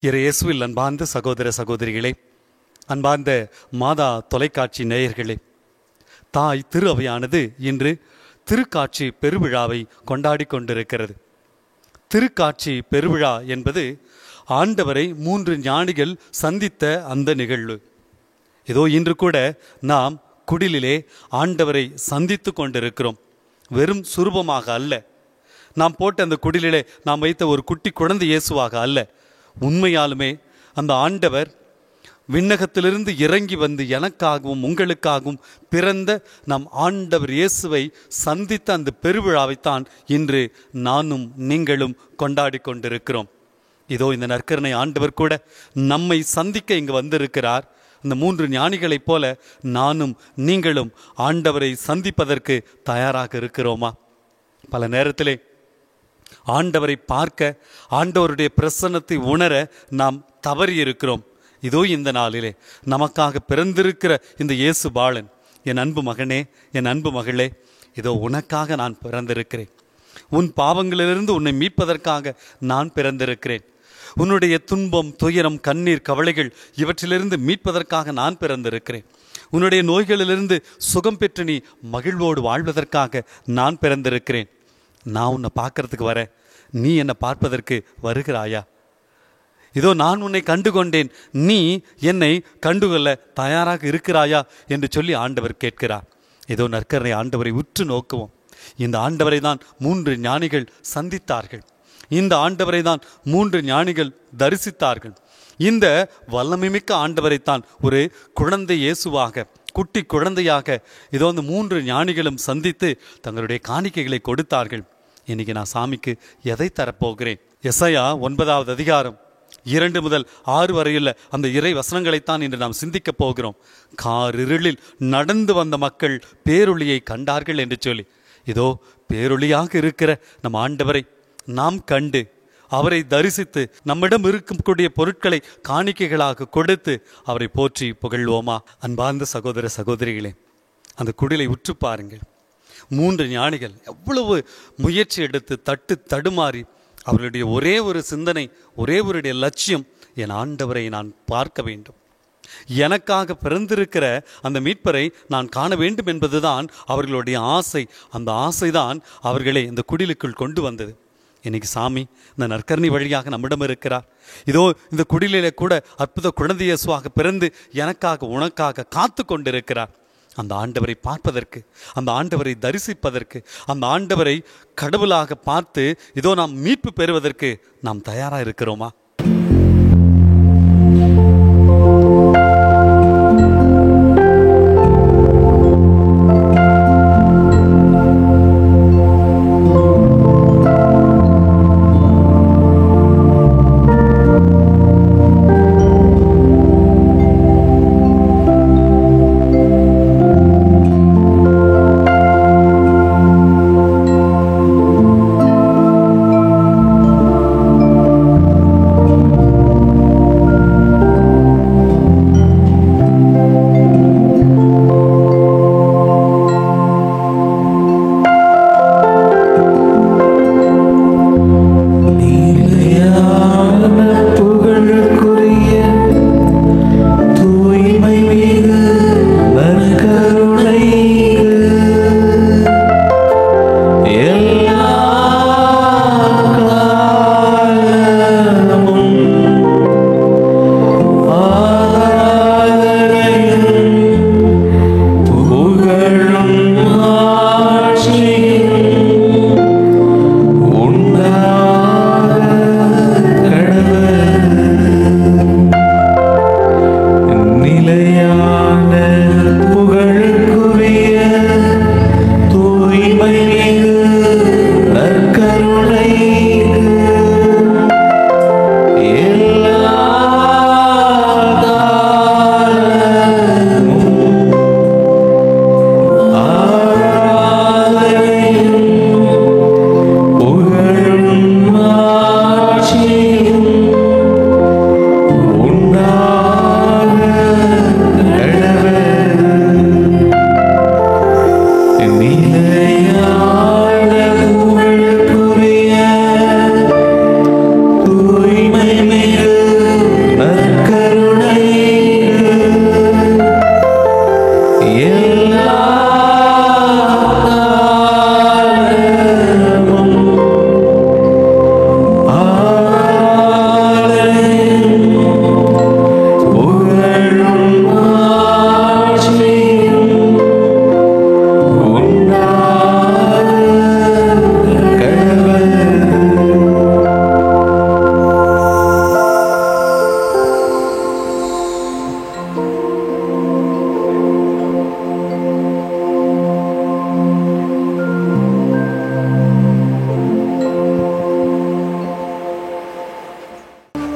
இயேசுவில் அன்பார்ந்த சகோதர சகோதரிகளே, அன்பார்ந்த மாதா தொலைக்காட்சி நேயர்களே, தாய் திரு அவையானது இன்று திருக்காட்சி பெருவிழாவை கொண்டாடி கொண்டிருக்கிறது. திருக்காட்சி பெருவிழா என்பது ஆண்டவரை 3 ஞானிகள் சந்தித்த அந்த நிகழ்வு. இதோ இன்று கூட நாம் குடிலிலே ஆண்டவரை சந்தித்து கொண்டிருக்கிறோம். வெறும் சுரூபமாக அல்ல, நாம் போட்ட அந்த குடிலிலே நாம் வைத்த ஒரு குட்டி குழந்தை இயேசுவாக அல்ல, உண்மையாலுமே அந்த ஆண்டவர் விண்ணகத்திலிருந்து இறங்கி வந்து எனக்காகவும் உங்களுக்காகவும் பிறந்த நம் ஆண்டவர் இயேசுவை சந்தித்த அந்த பெருவிழாவைத்தான் இன்று நானும் நீங்களும் கொண்டாடி கொண்டிருக்கிறோம். இதோ இந்த நற்கருணை ஆண்டவர் கூட நம்மை சந்திக்க இங்கு வந்திருக்கிறார். அந்த 3 ஞானிகளைப் போல நானும் நீங்களும் ஆண்டவரை சந்திப்பதற்கு தயாராக இருக்கிறோமா? பல நேரத்திலே ஆண்டவரை பார்க்க, ஆண்டவருடைய பிரசன்னத்தை உணர நாம் தவறி இருக்கிறோம். இதோ இந்த நாளிலே நமக்காக பிறந்திருக்கிற இந்த இயேசு பாலன், என் அன்பு மகனே, என் அன்பு மகளே, இதோ உனக்காக நான் பிறந்திருக்கிறேன். உன் பாவங்களிலிருந்து உன்னை மீட்பதற்காக நான் பிறந்திருக்கிறேன். உன்னுடைய துன்பம், துயரம், கண்ணீர், கவலைகள் இவற்றிலிருந்து மீட்பதற்காக நான் பிறந்திருக்கிறேன். உன்னுடைய நோய்களிலிருந்து சுகம் பெற்று நீ மகிழ்வோடு வாழ்வதற்காக நான் பிறந்திருக்கிறேன். நான் உன்னை பார்க்கறதுக்கு வர, நீ என்னை பார்ப்பதற்கு வருகிறாயா? இதோ நான் உன்னை கண்டுகொண்டேன், நீ என்னை கண்டுகொள்ள தயாராக இருக்கிறாயா என்று சொல்லி ஆண்டவர் கேட்கிறார். இதோ நற்கருணை ஆண்டவரை உற்று நோக்குவோம். இந்த ஆண்டவரை தான் 3 ஞானிகள் சந்தித்தார்கள். இந்த ஆண்டவரை தான் 3 ஞானிகள் தரிசித்தார்கள். இந்த வல்லமைமிக்க ஆண்டவரைத்தான் ஒரு குழந்தை இயேசுவாக, குட்டி குழந்தையாக இதோ அந்த 3 ஞானிகளும் சந்தித்து தங்களுடைய காணிக்கைகளை கொடுத்தார்கள். இன்னைக்கு நான் சாமிக்கு எதை தரப்போகிறேன்? எசாயா 9வது அதிகாரம் 2 முதல் 6 வரையுள்ள அந்த இறை வசனங்களைத்தான் இன்று நாம் சிந்திக்க போகிறோம். காரிருளில் நடந்து வந்த மக்கள் பேரொளியை கண்டார்கள் என்று சொல்லி, இதோ பேரொளியாக இருக்கிற நம் ஆண்டவரை நாம் கண்டு அவரை தரிசித்து நம்மிடம் இருக்கக்கூடிய பொருட்களை காணிக்கைகளாக கொடுத்து அவரை போற்றி புகழ்வோமா? அன்பார்ந்த சகோதர சகோதரிகளே, அந்த குடிலை உற்று பாருங்கள். 3 ஞானிகள் எவ்வளவு முயற்சி எடுத்து தடுமாறி அவர்களுடைய ஒரே ஒரு சிந்தனை, ஒரே ஒரு லட்சியம், என் ஆண்டவரை நான் பார்க்க வேண்டும், எனக்காக பிறந்திருக்கிற அந்த மீட்பரை நான் காண வேண்டும் என்பதுதான் அவர்களுடைய ஆசை. அந்த ஆசைதான் அவர்களை இந்த குடிலுக்குள் கொண்டு வந்தது. இன்னைக்கு சாமி இந்த நற்கருணை வழியாக நம்மிடம் இருக்கிறார். இதோ இந்த குடிலிலே கூட அற்புத குழந்தை இயேசுவாக பிறந்து எனக்காக உனக்காக காத்து கொண்டிருக்கிறார். அந்த ஆண்டவரை பார்ப்பதற்கு, அந்த ஆண்டவரை தரிசிப்பதற்கு, அந்த ஆண்டவரை கடவுளாக பார்த்து இதோ நாம் மீட்பு பெறுவதற்கு நாம் தயாராக இருக்கிறோமா?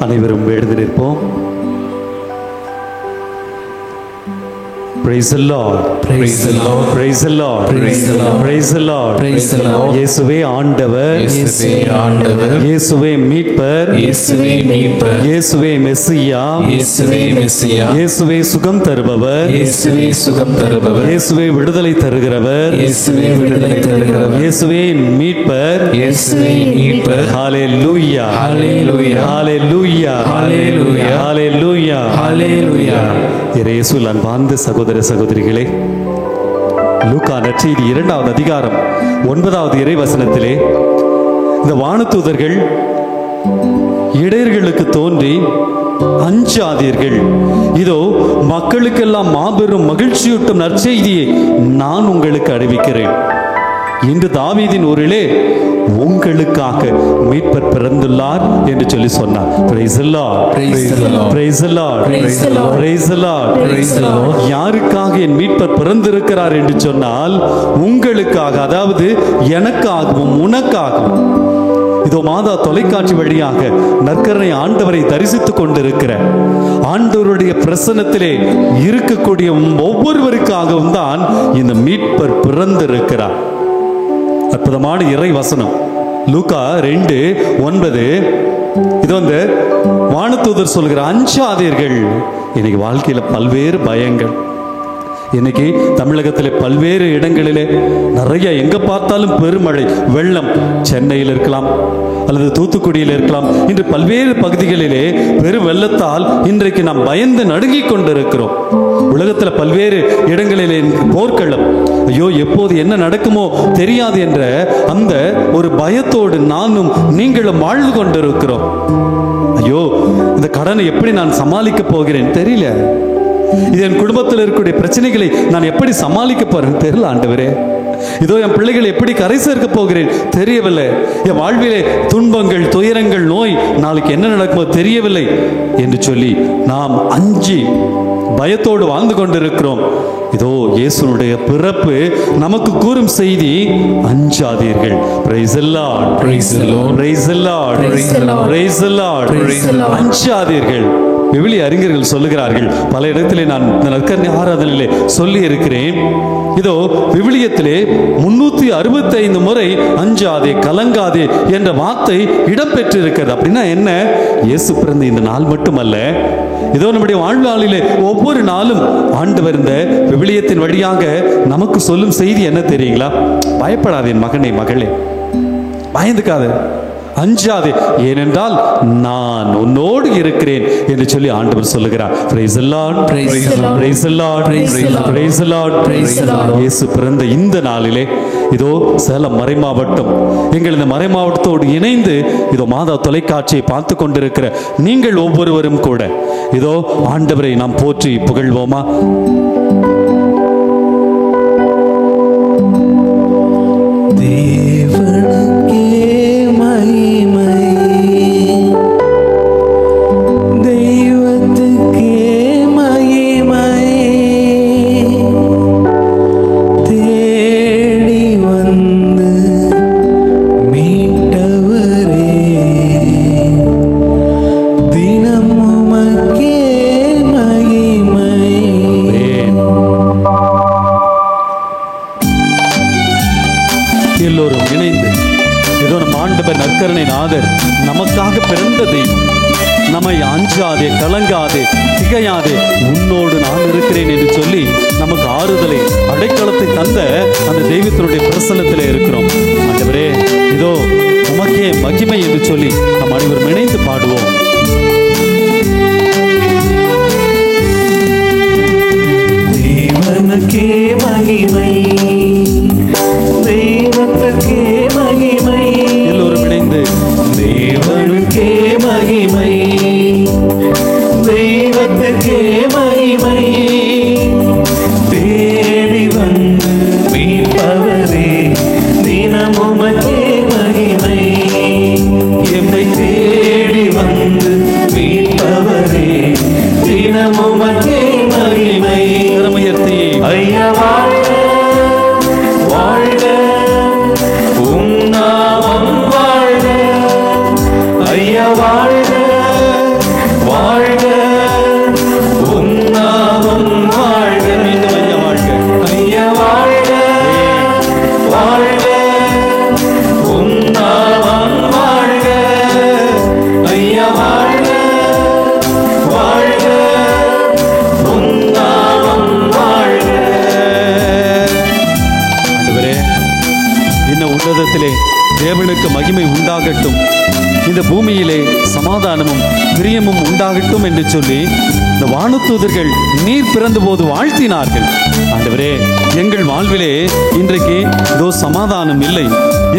அனைவரும் எழுந்து நிற்போம். Praise the Lord. Praise the Lord. Praise the Lord. Praise the Lord. Praise the Lord. Praise the Lord. இயேசுவே ஆண்டவர், இயேசுவே ஆண்டவர், இயேசுவே மீட்பர், இயேசுவே மீட்பர், இயேசுவே மெசியா, இயேசுவே மெசியா, இயேசுவே சுகம் தருபவர், இயேசுவே சுகம் தருபவர், இயேசுவே விடுதலை தருகிறவர், இயேசுவே விடுதலை தருகிறவர், இயேசுவே மீட்பர், இயேசுவே மீட்பர். ஹalleluya, ஹalleluya, ஹalleluya, ஹalleluya, ஹalleluya, ஹalleluya. இயேசுவில் அன்பார்ந்த சகோதர சகோதரிகளே, லூக்கா நற்செய்தி 2வது அதிகாரம் 9வது இறைவசனத்திலே இந்த வானதூதர்கள் இடையர்களுக்கு தோன்றி, அஞ்சாதீர்கள், இதோ மக்களுக்கெல்லாம் மாபெரும் மகிழ்ச்சியூட்டும் நற்செய்தியை நான் உங்களுக்கு அறிவிக்கிறேன். இன்று தாவீதின் ஊரிலே உங்களுக்காக மீட்பர் பிறந்துள்ளார் என்று சொல்லி சொன்னார். Praise the Lord. Praise the Lord. Praise the Lord. Praise the Lord. Praise the Lord. Praise the Lord. யாருக்காக என் மீட்பர் பிறந்திருக்கிறார் என்று சொன்னால் உங்களுக்காக, அதாவது எனக்காகவும் உனக்காகவும். இதோ மாதா தொலைக்காட்சி வழியாக நற்கருணை ஆண்டவரை தரிசித்துக் கொண்டிருக்கிற ஆண்டவருடைய பிரசன்னத்திலே இருக்கக்கூடிய ஒவ்வொருவருக்காகவும் தான் இந்த மீட்பர் பிறந்திருக்கிறார். அற்புதமான இறை வசனம் லூக்கா 2:9. இது வானதூதர் சொல்கிற அஞ்சாதீர்கள். இன்னைக்கு வாழ்க்கையில பல்வேறு பயங்கள். இன்னைக்கு தமிழகத்தில் பல்வேறு இடங்களிலே நிறைய, எங்க பார்த்தாலும் பெருமழை, வெள்ளம். சென்னையில் இருக்கலாம் அல்லது தூத்துக்குடியில் இருக்கலாம். இன்று பல்வேறு பகுதிகளிலே பெரும் வெள்ளத்தால் இன்றைக்கு நாம் பயந்து நடுங்கிக் கொண்டிருக்கிறோம். உலகத்தில் பல்வேறு இடங்களிலே போர்க்களம். ஐயோ, எப்போது என்ன நடக்குமோ தெரியாது என்ற அந்த ஒரு பயத்தோடு நானும் நீங்களும் வாழ்ந்து கொண்டிருக்கிறோம். ஐயோ, இந்த கடனை எப்படி நான் சமாளிக்க போகிறேன் தெரியல. இது என் குடும்பத்தில் இருக்கக்கூடிய பிரச்சனைகளை நான் எப்படி சமாளிக்க போறேன் தெரியல ஆண்டவரே. இதோ என் பிள்ளைகளை எப்படி கரை சேர்க்க போகிறேன் தெரியவில்லை. என் வாழ்விலே துன்பங்கள், துயரங்கள், நோய், நாளைக்கு என்ன நடக்குமோ தெரியவில்லை என்று சொல்லி நாம் அஞ்சி பயத்தோடு வாழ்ந்து கொண்டிருக்கிறோம். இதோ இயேசுனுடைய பிறப்பு நமக்கு கூறும் செய்தி, அஞ்சாதீர்கள். Praise the Lord. Praise the Lord. Praise the Lord. Praise the Lord. Praise the Lord. Praise the Lord. அஞ்சாதீர்கள். விவிலிய அறிஞர்கள் சொல்லுகிறார்கள், பல இடத்திலே நான் நற்கருணை ஆராதனையிலே சொல்லி இருக்கிறேன். இதோ விவிலியத்திலே 365 முறை அஞ்சாதே, கலங்காதே என்ற வார்த்தை இடம்பெற்றிருக்கிறது. அப்படின்னா என்ன? இயேசு பிறந்த இந்த நாள் மட்டுமல்ல, இதோ நம்முடைய வாழ்நாளிலே ஒவ்வொரு நாளும் ஆண்டவர் இந்த விவிலியத்தின் வழியாக நமக்கு சொல்லும் செய்தி என்ன தெரியுங்களா? பயப்படாதே என் மகனே, மகளே, பயந்துக்காத, அஞ்சாதே, ஏனென்றால் நான் உன்னோடு இருக்கிறேன் என்று சொல்லி ஆண்டவர் சொல்லுகிறார். Praise the Lord. Praise the Lord. Praise the Lord. Praise the Lord. Praise the Lord. இயேசு பிறந்த இந்த நாளிலே இதோ சேலம் மறைமாவட்டம், எங்கள் இந்த மறைமாவட்டத்தோடு இணைந்து இதோ மாதா தொலைக்காட்சியை பார்த்து கொண்டிருக்கிற நீங்கள் ஒவ்வொருவரும் கூட இதோ ஆண்டவரை நாம் போற்றி புகழ்வோமா? எல்லோரும் இணைந்து இதோ நம் ஆண்டவர் நற்கருணை நாதர் நமக்காக பிறந்த தெய்வம், நம்மை அஞ்சாதே, கலங்காதே, திகையாதே, உன்னோடு நான் இருக்கிறேன் என்று சொல்லி நமக்கு ஆறுதலை, அடைக்கலத்தை தந்த அந்த தெய்வத்தினுடைய பிரசன்னத்திலே இருக்கிறோம். ஆண்டவரே, இதோ உமக்கே மகிமை என்று சொல்லி நம் அனைவரும் இணைந்து பாடுவோம். தேவனுக்கே மகிமை, தெய்வத்துக்கே மகிமை, எல்லோரும் இணைந்து தேவனுக்கே மகிமை, தெய்வத்துக்கே மகிமை, தேடி வந்து மீட்பவரே தினமுமக்கே மகிமை, எம்மை தேடி வந்து மீட்பவரே தினமுமக்கே மகிமை. உயர்த்தி ஐயா வாழ்க உன்னதத்திலே தேவனுக்கு மகிமை உண்டாகட்டும், இந்த பூமியிலே சமாதானமும் பிரியமும் உண்டாகட்டும் என்று சொல்லி இந்த வானதூதர்கள் நீர் பிறந்த போது வாழ்த்தினார்கள். ஆண்டவரே, எங்கள் வாழ்விலே இன்றைக்கு இதோ சமாதானம் இல்லை,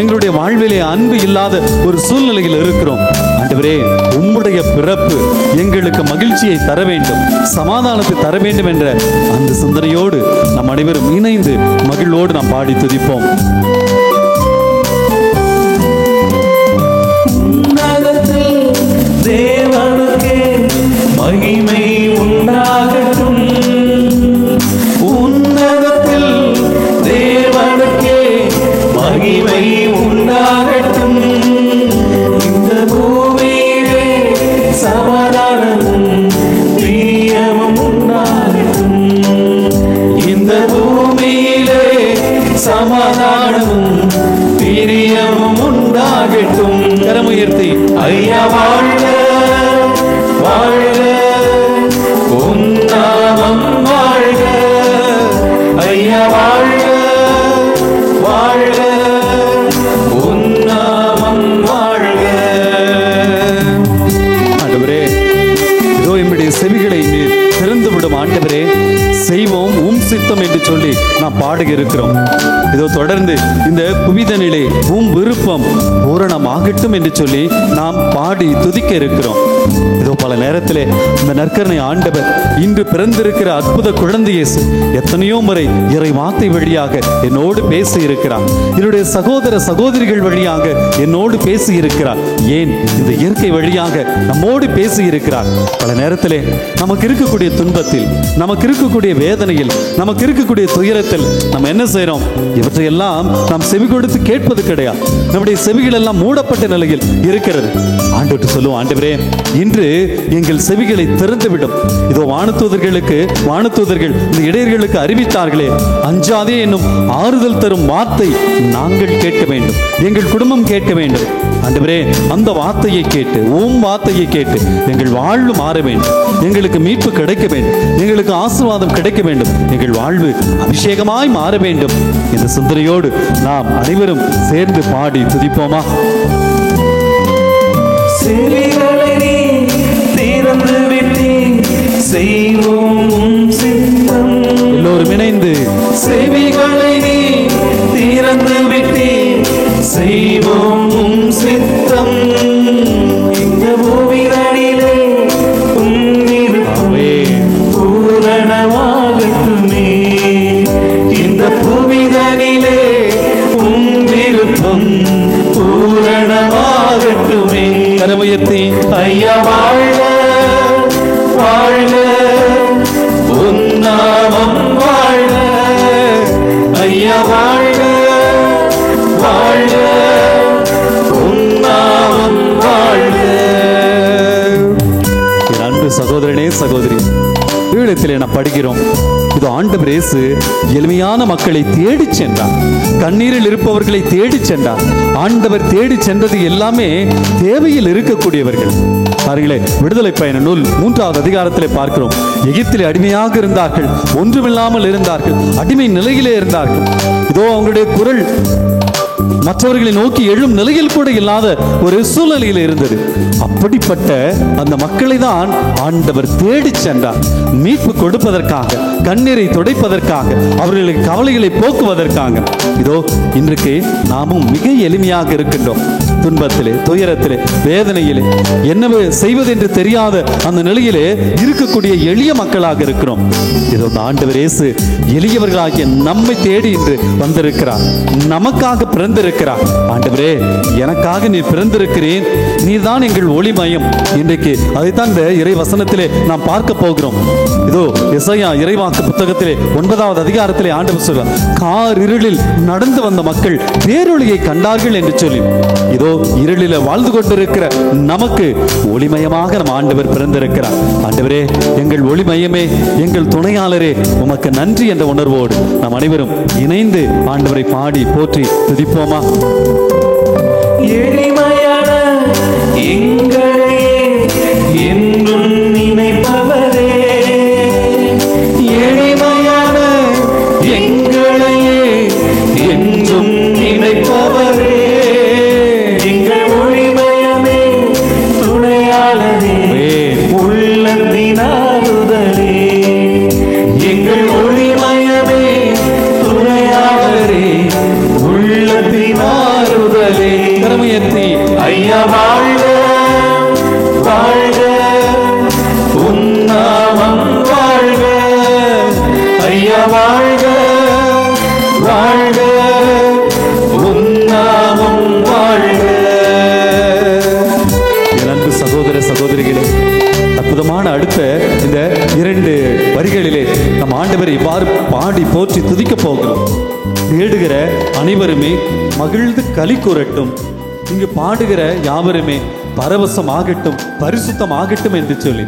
எங்களுடைய வாழ்விலே அன்பு இல்லாத ஒரு சூழ்நிலையில் இருக்கிறோம். ஆண்டவரே, உம்முடைய பிறப்பு எங்களுக்கு மகிழ்ச்சியை தர வேண்டும், சமாதானத்தை தர வேண்டும் என்ற அந்த சிந்தனையோடு நம் அனைவரும் இணைந்து மகிழ்வோடு நாம் பாடி துதிப்போம். தேவனுக்கே மகிமை உண்டாகட்டும், உன்னதத்தில் தேவனுக்கே மகிமை உண்டாகட்டும், இந்த பூமியிலே சமாதானமும் பிரியமும் உண்டாகட்டும், இந்த பூமியிலே சமாதானமும் பிரியமும் உண்டாகட்டும். கரமுயர்த்தி ஐயா வாழ்க வாழ்க, உன் நாமம் வாழ்க, ஐயா வாழ்க வாழ்க, உன் நாமம் வாழ்க. ஆண்டவரே, இதோ நம்முடைய செவிகளை நீர் திறந்து விடும். ஆண்டவரே, செய்வோம் உம் சித்தம் என்று சொல்லி நாம் பாடுக இருக்கிறோம். இதோ தொடர்ந்து இந்த புவிதனிலே உம் விருப்பம் பூரணமாகட்டும் என்று சொல்லி நாம் பாடி துதிக்க இருக்கிறோம். இதோ பல நேரத்திலே இந்த நற்கருணை ஆண்டவர் இன்று பிறந்திருக்கிற அற்புத குழந்தை இயேசு எத்தனையோ முறை இறை வார்த்தை வழியாக என்னோடு பேசி இருக்கிறார், என்னுடைய சகோதர சகோதரிகள் வழியாக என்னோடு பேசி இருக்கிறார், ஏன் இந்த இயற்கை வழியாக நம்மோடு பேசி இருக்கிறார். பல நேரத்திலே நமக்கு இருக்கக்கூடிய துன்பத்தில், நமக்கு இருக்கக்கூடிய வேதனையில், நமக்கு இருக்கக்கூடிய துயரத்தில் நம்ம என்ன செய்யறோம்? இவற்றையெல்லாம் நாம் செவி கொடுத்து கேட்பது கிடையாது. நம்முடைய செவிகள் எல்லாம் மூடப்பட்ட நிலையில் இருக்கிறது. ஆண்டவர்கிட்ட சொல்லுவோம், ஆண்டவரே, இன்று எங்கள் செவிகளை திறந்துவிடும். இதோ வானதூதர்கள் இந்த இடையர்களுக்கு அறிவித்தார்களே, அஞ்சாதே என்னும் ஆறுதல் தரும் வார்த்தை நாங்கள் கேட்க வேண்டும், எங்கள் குடும்பம் கேட்க வேண்டும். ஆண்டவரே, அந்த வார்த்தையை கேட்டு, உம் வார்த்தையை கேட்டு எங்கள் வாழ்வு மாற வேண்டும், எங்களுக்கு மீட்பு கிடைக்க வேண்டும், எங்களுக்கு ஆசீர்வாதம் கிடைக்க வேண்டும், எங்கள் வாழ்வு அபிஷேகமாய் மாற வேண்டும் என்ற சிந்தனையோடு நாம் அனைவரும் சேர்ந்து பாடி துதிப்போமா? செவிகளை நீ திறந்து விட்டீர், செய்வோம் சித்தம். எல்லோரும் இணைந்து செவிகளை நீ திறந்து விட்டீர், செய்வோம் சித்தம். இந்த பூமியிலே உம் விருப்பமே பூரணமாகட்டுமே, இந்த பூமியிலே உம் விருப்பம் பூரணமாகட்டுமே. கரமுயர்த்தி ஐயா வாழ்க வாழ்க, உன் நாமம் வாழ்க, ஐயா வாழ்க வாழ்க, உன் நாமம் வாழ்க. என் அன்பு சகோதரனே சகோதரி, ஈழத்திலே நாம் படிக்கிறோம், இது ஆண்டவர் இயேசு எளிமையான மக்களை தேடி சென்றார், கண்ணீரில் இருப்பவர்களை தேடி சென்றார். ஆண்டவர் தேடி சென்றது எல்லாமே தேவையில் இருக்கக்கூடியவர்கள். பாருங்களே, விடுதலை பயண நூல் 3வது அதிகாரத்திலே பார்க்கிறோம். எகிப்திலே அடிமையாக இருந்தார்கள், ஒன்றுமில்லாமல் இருந்தார்கள், அடிமை நிலையிலே இருந்தார்கள். இதோ அவங்களுடைய குரல் மற்றவர்களை நோக்கி எழும் நிலையில் கூட இல்லாத ஒரு சூழ்நிலையில் இருந்தது. அப்படிப்பட்ட அந்த மக்களை தான் ஆண்டவர் தேடி சென்றார், மீட்பு கொடுப்பதற்காக, கண்ணீரை துடைப்பதற்காக, அவர்களுக்கு கவலைகளை போக்குவதற்காக. இதோ இன்றைக்கு நாமும் மிக எளிமையாக இருக்கின்றோம். துன்பத்திலே, துயரத்திலே, வேதனையிலே என்ன செய்வது என்று தெரியாத அந்த நிலையிலே இருக்கக்கூடிய எளிய மக்களாக இருக்கிறோம். இதோ ஆண்டவர் இயேசு எளியவர்களாகிய நம்மை தேடி இன்று வந்திருக்கிறார், நமக்காக பிறந்திருக்கிறார். ஆண்டவரே, எனக்காக நீ பிறந்திருக்கிறேன், நீதான் எங்கள் ஒளிமயம். இன்றைக்கு அதைத்தான் இந்த இறை வசனத்திலே நாம் பார்க்க போகிறோம். இதோ எசாயா இறைவாக்கு புத்தகத்திலே 9வது அதிகாரத்திலே ஆண்டவர் சொல்றார், கார் இருளில் நடந்து வந்த மக்கள் பேரொளியை கண்டார்கள் என்று சொல்லி. இதோ இருளில வாழ்ந்து கொண்டிருக்கிற நமக்கு ஒளிமயமாக நம் ஆண்டவர் பிறந்திருக்கிறார். ஆண்டவரே, எங்கள் ஒளிமயமே, எங்கள் துணையாளரே, உமக்கு நன்றி என்ற உணர்வோடு நாம் அனைவரும் இணைந்து ஆண்டவரை பாடி போற்றி துதிப்போமா? எளிமையான எங்களையே என்றும் நினைப்பவரே, எளிமையான எங்களையே என்றும் நினைப்பவரே, கையுயர்த்தி ஐயா வாழ்க வாழ்க உன்னாமம் வாழ்க ஐயா வாழ்க வாழ்க உன்னாமம் வாழ்க. என் அன்பு சகோதர சகோதரிகளே, அற்புதமான அடுத்த இந்த 2 வரிகளிலே நம் ஆண்டவரை இவ்வாறு பாடி போற்றி துதிக்க போகிறோம். தேடுகிற அனைவருமே மகிழ்ந்து களி கூறட்டும், இங்கு பாடுகிற யாவருமே பரவசமாகட்டும், பரிசுத்தமாகட்டும் என்று சொல்லி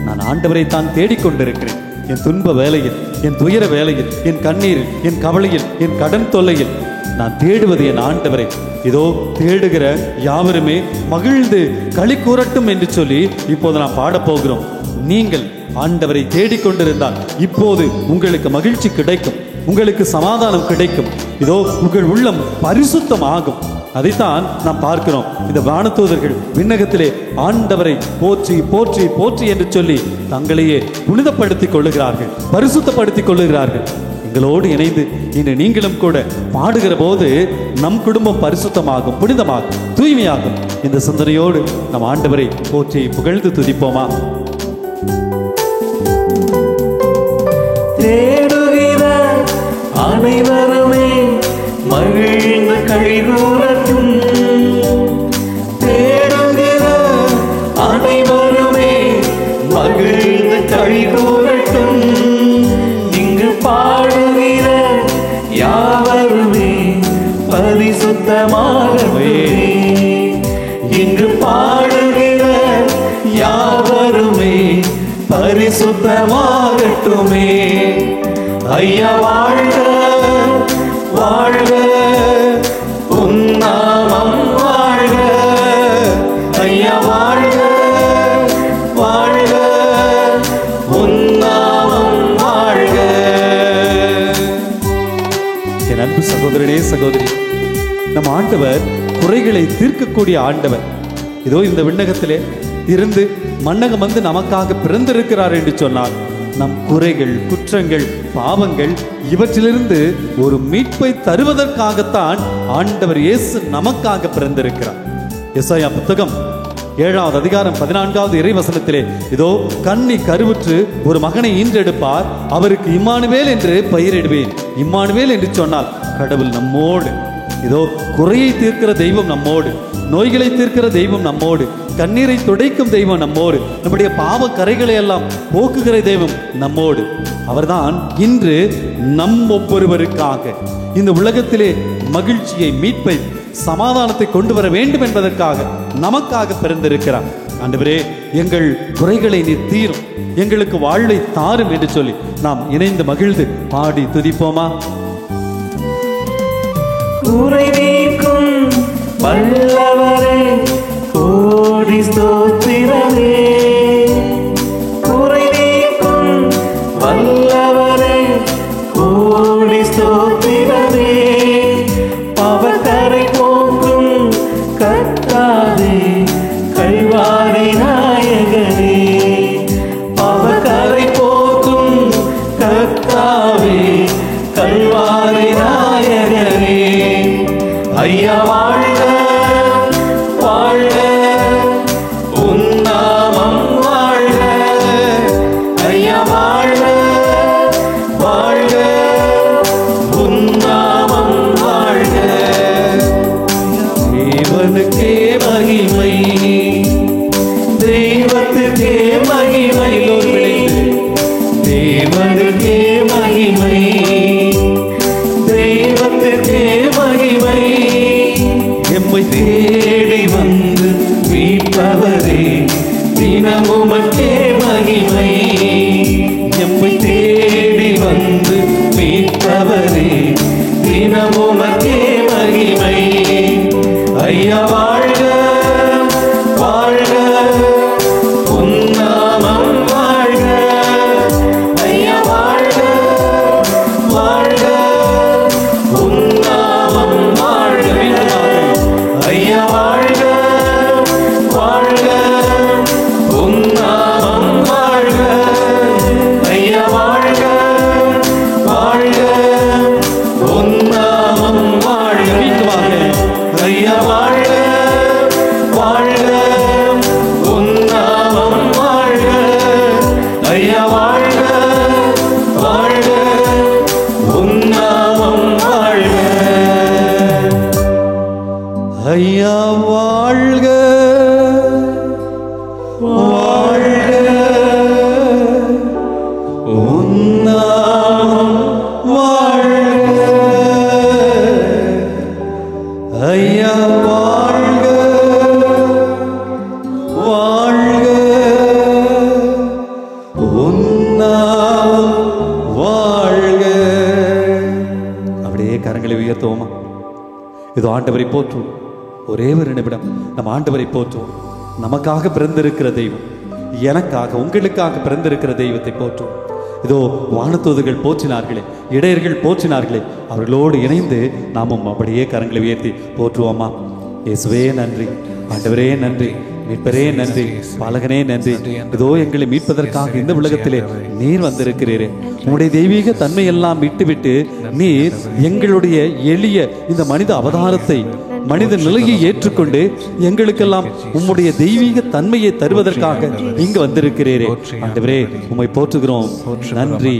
நான் ஆண்டவரை தான் தேடிக்கொண்டிருக்கிறேன். என் துன்ப வேளையில், என் துயர வேளையில், என் கண்ணீரில், என் கவலையில், என் கடன் தொல்லையில் நான் தேடுவது என் ஆண்டவரை. இதோ தேடுகிற யாவருமே மகிழ்ந்து களி கூறட்டும் என்று சொல்லி இப்போது நாம் பாடப்போகிறோம். நீங்கள் ஆண்டவரை தேடிக்கொண்டிருந்தால் இப்போது உங்களுக்கு மகிழ்ச்சி கிடைக்கும், உங்களுக்கு சமாதானம் கிடைக்கும். இதோ உங்கள் உள்ளம் பரிசுத்தம் ஆகும். அதைத்தான் நாம் பார்க்கிறோம். இந்த வானதூதர்கள் விண்ணகத்திலே ஆண்டவரை போற்றி போற்றி போற்றி என்று சொல்லி தங்களையே புனிதப்படுத்திக் கொள்ளுகிறார்கள், பரிசுத்தப்படுத்திக் கொள்ளுகிறார்கள். எங்களோடு இணைந்து இன்று நீங்களும் கூட பாடுகிற போது நம் குடும்பம் பரிசுத்தமாகும், புனிதமாகும், தூய்மையாகும். இந்த சிந்தனையோடு நம் ஆண்டவரை போற்றி புகழ்ந்து துதிப்போமா? தேடுகிற அனைவருமே மகிழ்ந்து கைகூறட்டும், தேடுகிற அனைவருமே மகிழ்ந்து கைகூறட்டும். இங்கு பாடுகிற யாவருமே பரிசுத்தமாகவே, இங்கு பாடுகிற யாவருமே பரிசுத்தமாகட்டுமே. ஐயா வாழ்க வாழ்க உன்னாமம் வாழ்க ஐயா வாழ்க வாழ்க உன்னாமம் வாழ்க. என் அன்பு சகோதரனே சகோதரி, நம் ஆண்டவர் குறைகளை தீர்க்கக்கூடிய ஆண்டவர். இதோ இந்த விண்ணகத்திலே இருந்து மன்னகம் வந்து நமக்காக பிறந்திருக்கிறார் என்று சொன்னார். நம் குறைகள், குற்றங்கள், பாவங்கள் இவற்றிலிருந்து ஒரு மீட்பை தருவதற்காகத்தான் ஆண்டவர் இயேசு நமக்காக பிறந்திருக்கிறார். எசாயா புத்தகம் 7வது அதிகாரம் 14வது இறைவசனத்திலே இதோ கன்னி கருவுற்று ஒரு மகனை ஈன்றெடுப்பார், அவருக்கு இம்மானுவேல் என்று பெயரிடுவேன். இம்மானுவேல் என்று சொன்னால் கடவுள் நம்மோடு. இதோ குறையை தீர்க்கிற தெய்வம் நம்மோடு, நோய்களை தீர்க்கிற தெய்வம் நம்மோடு, கண்ணீரை துடைக்கும் தெய்வம் நம்மோடு, நம்முடைய பாவ கரைகளை எல்லாம் போக்குகிற தெய்வம் நம்மோடு. அவர்தான் இன்று நம் ஒவ்வொருவருக்காக இந்த உலகத்திலே மகிழ்ச்சியை, மீட்பை, சமாதானத்தை கொண்டு வர வேண்டும் என்பதற்காக நமக்காக பிறந்திருக்கிறார். ஆண்டவரே, எங்கள் குறைகளை நீர் தீரும், எங்களுக்கு வாழ்வை தாரும் என்று சொல்லி நாம் இணைந்து மகிழ்ந்து பாடி துதிப்போமா? குறை நீக்கும் வல்லவரே கோடி ஸ்தோத்திரமே, குறை நீக்கும் வல்லவரே கோடி ஸ்தோத்திரமே. பாவக்கரை போக்கும் கர்த்தாவே கல்வாரி நாயகனே, பாவக்கரை போக்கும் கர்த்தாவே கல்வாரி நாயகனே. ஐயா வாழ்க வாழ்க உன்னாமம் வாழ்க ஐயா வாழ்க வாழ்க உன்னாமம் வாழ்க. தேவனுக்கே மகிமை, தெய்வத்துக்கே மகிமை, தேவனுக்கே மகிமை, தெய்வத்துக்கே மகிமை. எம்மை தேடி வந்து மீட்பவரே தினமுமக்கே மகிமை, எம்மை தேடி வந்து மீட்பவரே தினமுமக்கே மகிமை. ஐயா வாழ்க வாழ்க உன்னாமம் வாழ்க ஐயா வாழ்க வாழ்க உன்னாமம் வாழ்க ஐயா வாழ்க வாழ்க உன்னாமம் ஐயா வாழ்க வாழ்க, உன்னாமம் வாழ்க. ஐயா வாழ்க வாழ்க, உன்னாமம் வாழ்க. அப்படியே கரங்களை உயர்த்துவோமா? இது ஆண்டவரை போற்றுவோம். ஒரே ஒரு நிமிடம் நம்ம ஆண்டவரை போற்றுவோம். நமக்காக பிறந்திருக்கிற தெய்வம், எனக்காக உங்களுக்காக பிறந்திருக்கிற தெய்வத்தை போற்றுவோம். இதோ வானதூதர்கள் போற்றினார்களே, இடையர்கள் போற்றினார்களே, அவர்களோடு இணைந்து நாமும் அப்படியே கரங்களை உயர்த்தி போற்றுவோமா? இயேசுவே நன்றி, ஆண்டவரே நன்றி, மீட்பரே நன்றி, பாலகனே நன்றி. இதோ எங்களை மீட்பதற்காக இந்த உலகத்திலே நீர் வந்திருக்கிறீரே. உங்களுடைய தெய்வீக தன்மையெல்லாம் விட்டுவிட்டு நீர் எங்களுடைய எளிய இந்த மனித அவதாரத்தை, மனித நிலையை ஏற்றுக்கொண்டு எங்களுக்கெல்லாம் உம்முடைய தெய்வீக தன்மையை தருவதற்காக இங்கு வந்திருக்கிறீரே. ஆண்டவரே உம்மை போற்றுகிறோம். நன்றி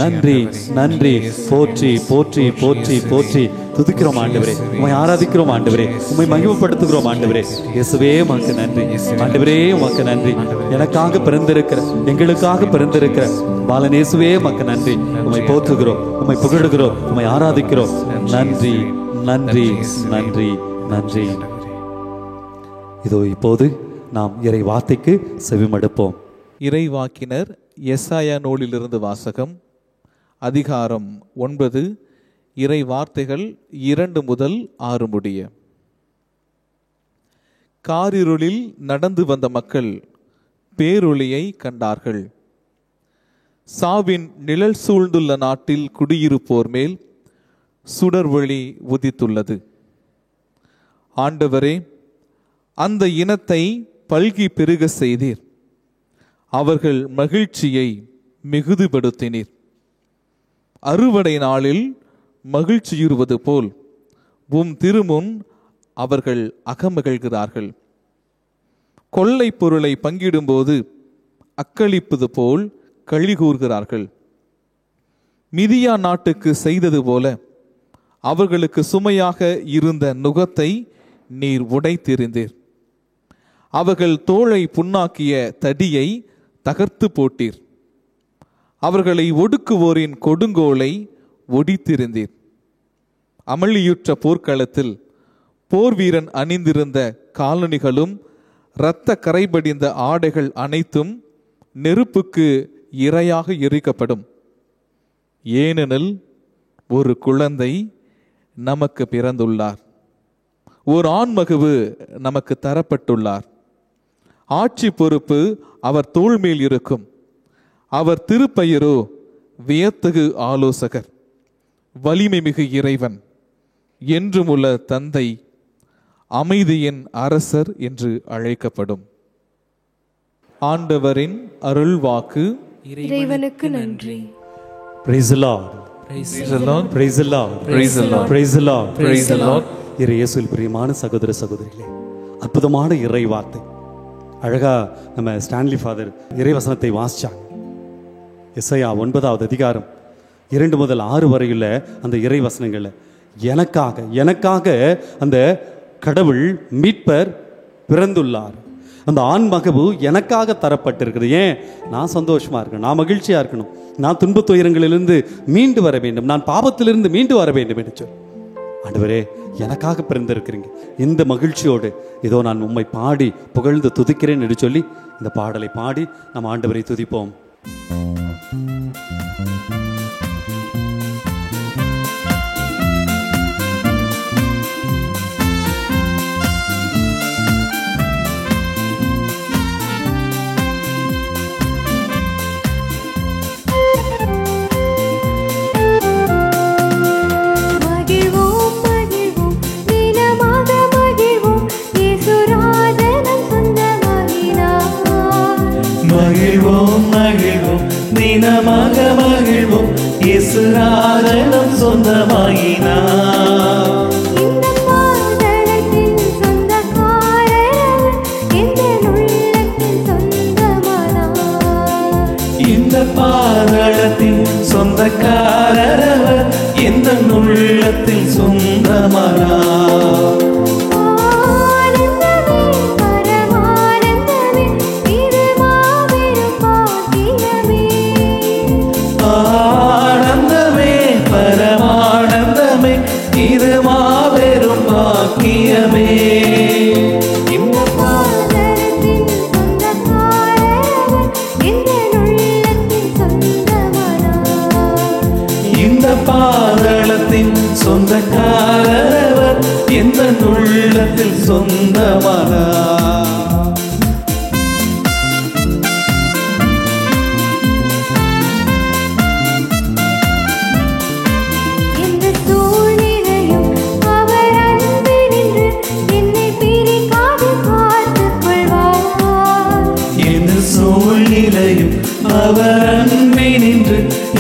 நன்றி நன்றி. போற்றி போற்றி போற்றி போற்றி துதிக்கிறோம் ஆண்டவரே. உம்மை ஆராதிக்கிறோம் ஆண்டவரே. உம்மை மகிமைப்படுத்துகிறோம் ஆண்டவரே. இயேசுவே உமக்கு நன்றி. ஆண்டவரே உமக்கு நன்றி. எனக்காக பிறந்திருக்கிற, எங்களுக்காக பிறந்திருக்கிற பாலனேசுவே உமக்கு நன்றி. உம்மை போற்றுகிறோம், உம்மை புகழுகிறோம், உம்மை ஆராதிக்கிறோம். நன்றி நன்றி நன்றி நன்றி. இதோ இப்போது நாம் இறை வார்த்தைக்கு செவிமடுப்போம். இறைவாக்கினர் எசாயா நூலிலிருந்து வாசகம். அதிகாரம் 9, இறை வார்த்தைகள் 2 முதல் 6 முடிய. காரிருளில் நடந்து வந்த மக்கள் பேரொளியை கண்டார்கள். சாவின் நிழல் சூழ்ந்துள்ள நாட்டில் குடியிருப்போர் மேல் சுடர்வொளி உதித்துள்ளது. ஆண்டவரே, அந்த இனத்தை பல்கி பெருக செய்தீர். அவர்கள் மகிழ்ச்சியை மிகுதிப்படுத்தினீர். அறுவடை நாளில் மகிழ்ச்சியுறுவது போல் உம் திருமுன் அவர்கள் அகமகிழ்கிறார்கள். கொள்ளை பொருளை பங்கிடும்போது அக்களிப்பது போல் களி கூர்கிறார்கள். மிதியா நாட்டுக்கு செய்தது போல அவர்களுக்கு சுமையாக இருந்த நுகத்தை நீர் உடைத்தெறிந்தீர். அவர்கள் தோளை புண்ணாக்கிய தடியை தகர்த்து போட்டீர். அவர்களை ஒடுக்குவோரின் கொடுங்கோலை ஒடித்திருந்தீர். அமளியுற்ற போர்க்களத்தில் போர் வீரன் அணிந்திருந்த காலணிகளும் இரத்த கரைபடிந்த ஆடைகள் அனைத்தும் நெருப்புக்கு இரையாக எரிக்கப்படும். ஏனெனில் ஒரு குழந்தை நமக்கு பிறந்துள்ளார், ஓர் ஆண்மகவு நமக்கு தரப்பட்டுள்ளார். ஆட்சி பொறுப்பு அவர் தோள் மேல் இருக்கும். அவர் திருப்பெயரோ வியத்தகு ஆலோசகர், வலிமை மிகு இறைவன், என்றுமுள்ள தந்தை, அமைதியின் அரசர் என்று அழைக்கப்படும். ஆண்டவரின் அருள் வாக்கு. இறைவனுக்கு நன்றி. Praise the Lord. Praise the Lord. Praise the Lord. Praise the Lord. Praise the Lord. Praise the Lord. இயேசுவில் பிரியமான சகோதர சகோதரிகளே, அற்புதமான இறை வார்த்தை. அழகா நம்ம ஸ்டான்லி ஃபாதர் இறைவசனத்தை வாசிச்சாங்க. எசாயா 9வது அதிகாரம் 2 முதல் 6 வரையுள்ள அந்த இறைவசனங்கள்ல எனக்காக அந்த கடவுள் மீட்பர் பிறந்துள்ளார். அந்த ஆண் மகவு எனக்காக தரப்பட்டிருக்கிறது. ஏன்? நான் சந்தோஷமா இருக்கணும், நான் மகிழ்ச்சியா இருக்கணும், நான் துன்பத் துயரங்களிலிருந்து மீண்டு வர வேண்டும், நான் பாவத்திலிருந்து மீண்டு வர வேண்டும் என்று சொல்லி ஆண்டவரே எனக்காக பிறந்திருக்கிறீங்க. இந்த மகிழ்ச்சியோடு இதோ நான் உம்மை பாடி புகழ்ந்து துதிக்கிறேன் என்று சொல்லி இந்த பாடலை பாடி நம்ம ஆண்டவரை துதிப்போம். தினமாக மகிழ்வோம், இயேசு ராஜனம் சொந்தமாயினார். இந்த பாதளத்தின் சொந்தக்காரர் எந்த உள்ளத்தில் சொந்தமானார். பாக்கியமே. இந்த பாதரத்தின் சொந்தக்காரர் எந்த உள்ளத்தின் சொந்தமானார். இந்த பாதளத்தின் சொந்தக்காரர் எந்த உள்ளத்தில் சொந்தமானார். எந்த சூழ்நிலையும் அவர் அன்பினின்று என்னை பிரிக்காது காத்துக் கொள்வார். எந்த சூழ்நிலையும் அவர் அன்பினின்று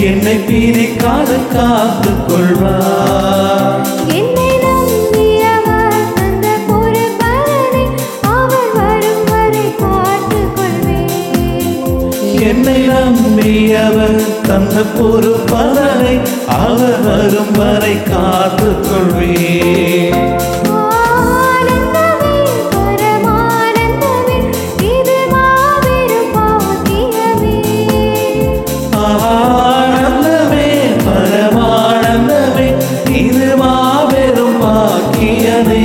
என்னை பிரிக்காது காத்துக் கொள்வார். என்னை நம்பியவர் தந்த பொறுப்பதனை அவர் வரும் வரை காத்துக் கொள்வேன். என்னை நம்பியவர் தந்த பொறுப்பதனை அவர் வரும் வரை காத்துக் கொள்வேன். ஆனந்தமே பரமானந்தமே இது மாபெரும் பாக்கியமே. ஆனந்தமே பரமானந்தமே இது மாபெரும் பாக்கியமே.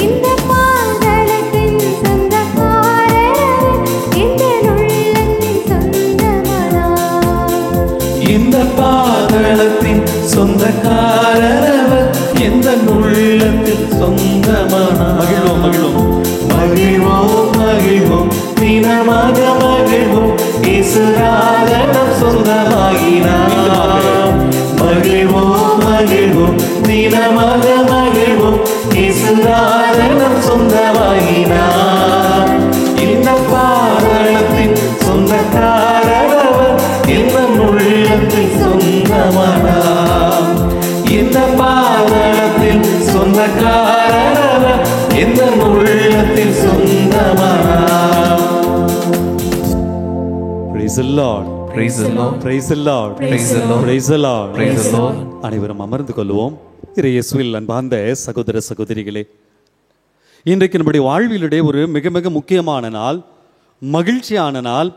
இந்த பாதளத்தின் சொந்தக்காரர் எந்த உள்ளத்தின் சொந்தமானார். இந்த பாதளத்தின் சொந்தக்காரர் எந்த உள்ளத்தில் சொந்தமானார். மகிழ்வோம் மகிழ்வோம் மகிழ்வோம் மகிழ்வோம் தினமாக மகிழ்வோம் இயேசுராஜனம் சொந்தமாகினார். மகிழ்வோம் மகிழ்வோம் தினமாக மகிழ்வோம் இயேசுராஜனம் சொந்தமாகினார். இந்த பாதளத்தின் சொந்தக்காரர் எந்த உள்ளத்தில் சொந்தமானார். இந்த பாதளத்தில் சொந்தக்காரர் எந்த உள்ளத்தில் சொந்தமானார். Praise the Lord. Praise the Lord. Praise the Lord. Praise the Lord. Praise the Lord. Praise the Lord. அனைவரும் அமர்ந்து கொள்வோம். இயேசுவில் அன்பார்ந்த சகோதர சகோதரிகளே, இன்றைக்கு நம்முடைய வாழ்விலுடைய ஒரு மிக மிக முக்கியமான நாள், மகிழ்ச்சியான நாள்.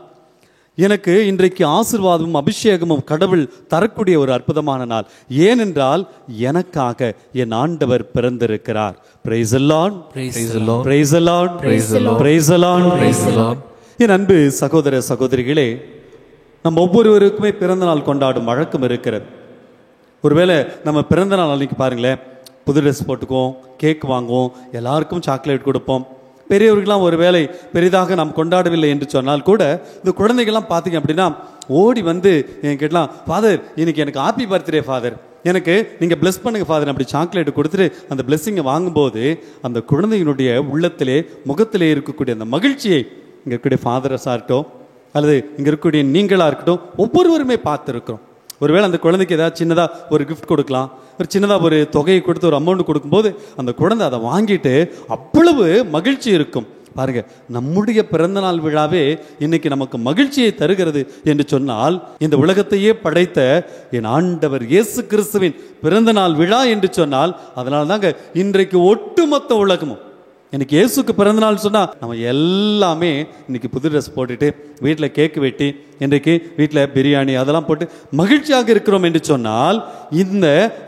எனக்கு இன்றைக்கு ஆசீர்வாதமும் அபிஷேகமும் கடவுள் தரக்கூடிய ஒரு அற்புதமான நாள். ஏனென்றால் எனக்காக என் ஆண்டவர் பிறந்திருக்கிறார். Praise the Lord. Praise the Lord. Praise the Lord. Praise the Lord. Praise the Lord. Praise the Lord. என் அன்பு சகோதர சகோதரிகளே, நம்ம ஒவ்வொருவருக்குமே பிறந்த நாள் கொண்டாடும் வழக்கம் இருக்கிறது. ஒருவேளை நம்ம பிறந்த நாள் அன்னைக்கு பாருங்களேன், புது ட்ரெஸ் போட்டுக்குவோம், கேக் வாங்குவோம், எல்லாருக்கும் சாக்லேட் கொடுப்போம். பெரியவர்கள்லாம் ஒரு வேளை பெரிதாக நாம் கொண்டாடவில்லை என்று சொன்னால் கூட இந்த குழந்தைகள்லாம் பார்த்தீங்க அப்படின்னா ஓடி வந்து என்கிட்டலாம், ஃபாதர் இன்னைக்கு எனக்கு ஹாப்பி பர்த்டே ஃபாதர், எனக்கு நீங்கள் பிளஸ் பண்ணுங்க ஃபாதர், அப்படி சாக்லேட் கொடுத்துட்டு அந்த பிளெஸ்ஸிங்கை வாங்கும்போது அந்த குழந்தையினுடைய உள்ளத்திலே முகத்திலே இருக்கக்கூடிய அந்த மகிழ்ச்சியை இங்கே இருக்கக்கூடிய ஃபாதரஸாக இருக்கட்டும் அல்லது இங்கே இருக்கக்கூடிய நீங்களாக இருக்கட்டும் ஒவ்வொருவருமே பார்த்துருக்குறோம். ஒருவேளை அந்த குழந்தைக்கு ஏதாவது சின்னதாக ஒரு கிஃப்ட் கொடுக்கலாம், ஒரு சின்னதாக ஒரு தொகையை கொடுத்து ஒரு அமௌண்ட் கொடுக்கும்போது அந்த குழந்தை அதை வாங்கிட்டு அவ்வளவு மகிழ்ச்சி இருக்கும். பாருங்க, நம்முடைய பிறந்தநாள் விழாவே இன்னைக்கு நமக்கு மகிழ்ச்சியை தருகிறது என்று சொன்னால், இந்த உலகத்தையே படைத்த என் ஆண்டவர் இயேசு கிறிஸ்துவின் பிறந்தநாள் விழா என்று சொன்னால், அதனால தாங்க இன்றைக்கு ஒட்டுமொத்த உலகமும் இன்னைக்கு இயேசுக்கு பிறந்தநாள் சொன்னால் நம்ம எல்லாமே இன்னைக்கு புது ட்ரெஸ் போட்டுட்டு வீட்டில் கேக்கு வெட்டி இன்றைக்கு வீட்டில் பிரியாணி அதெல்லாம் போட்டு மகிழ்ச்சியாக இருக்கிறோம் என்று சொன்னால், இந்த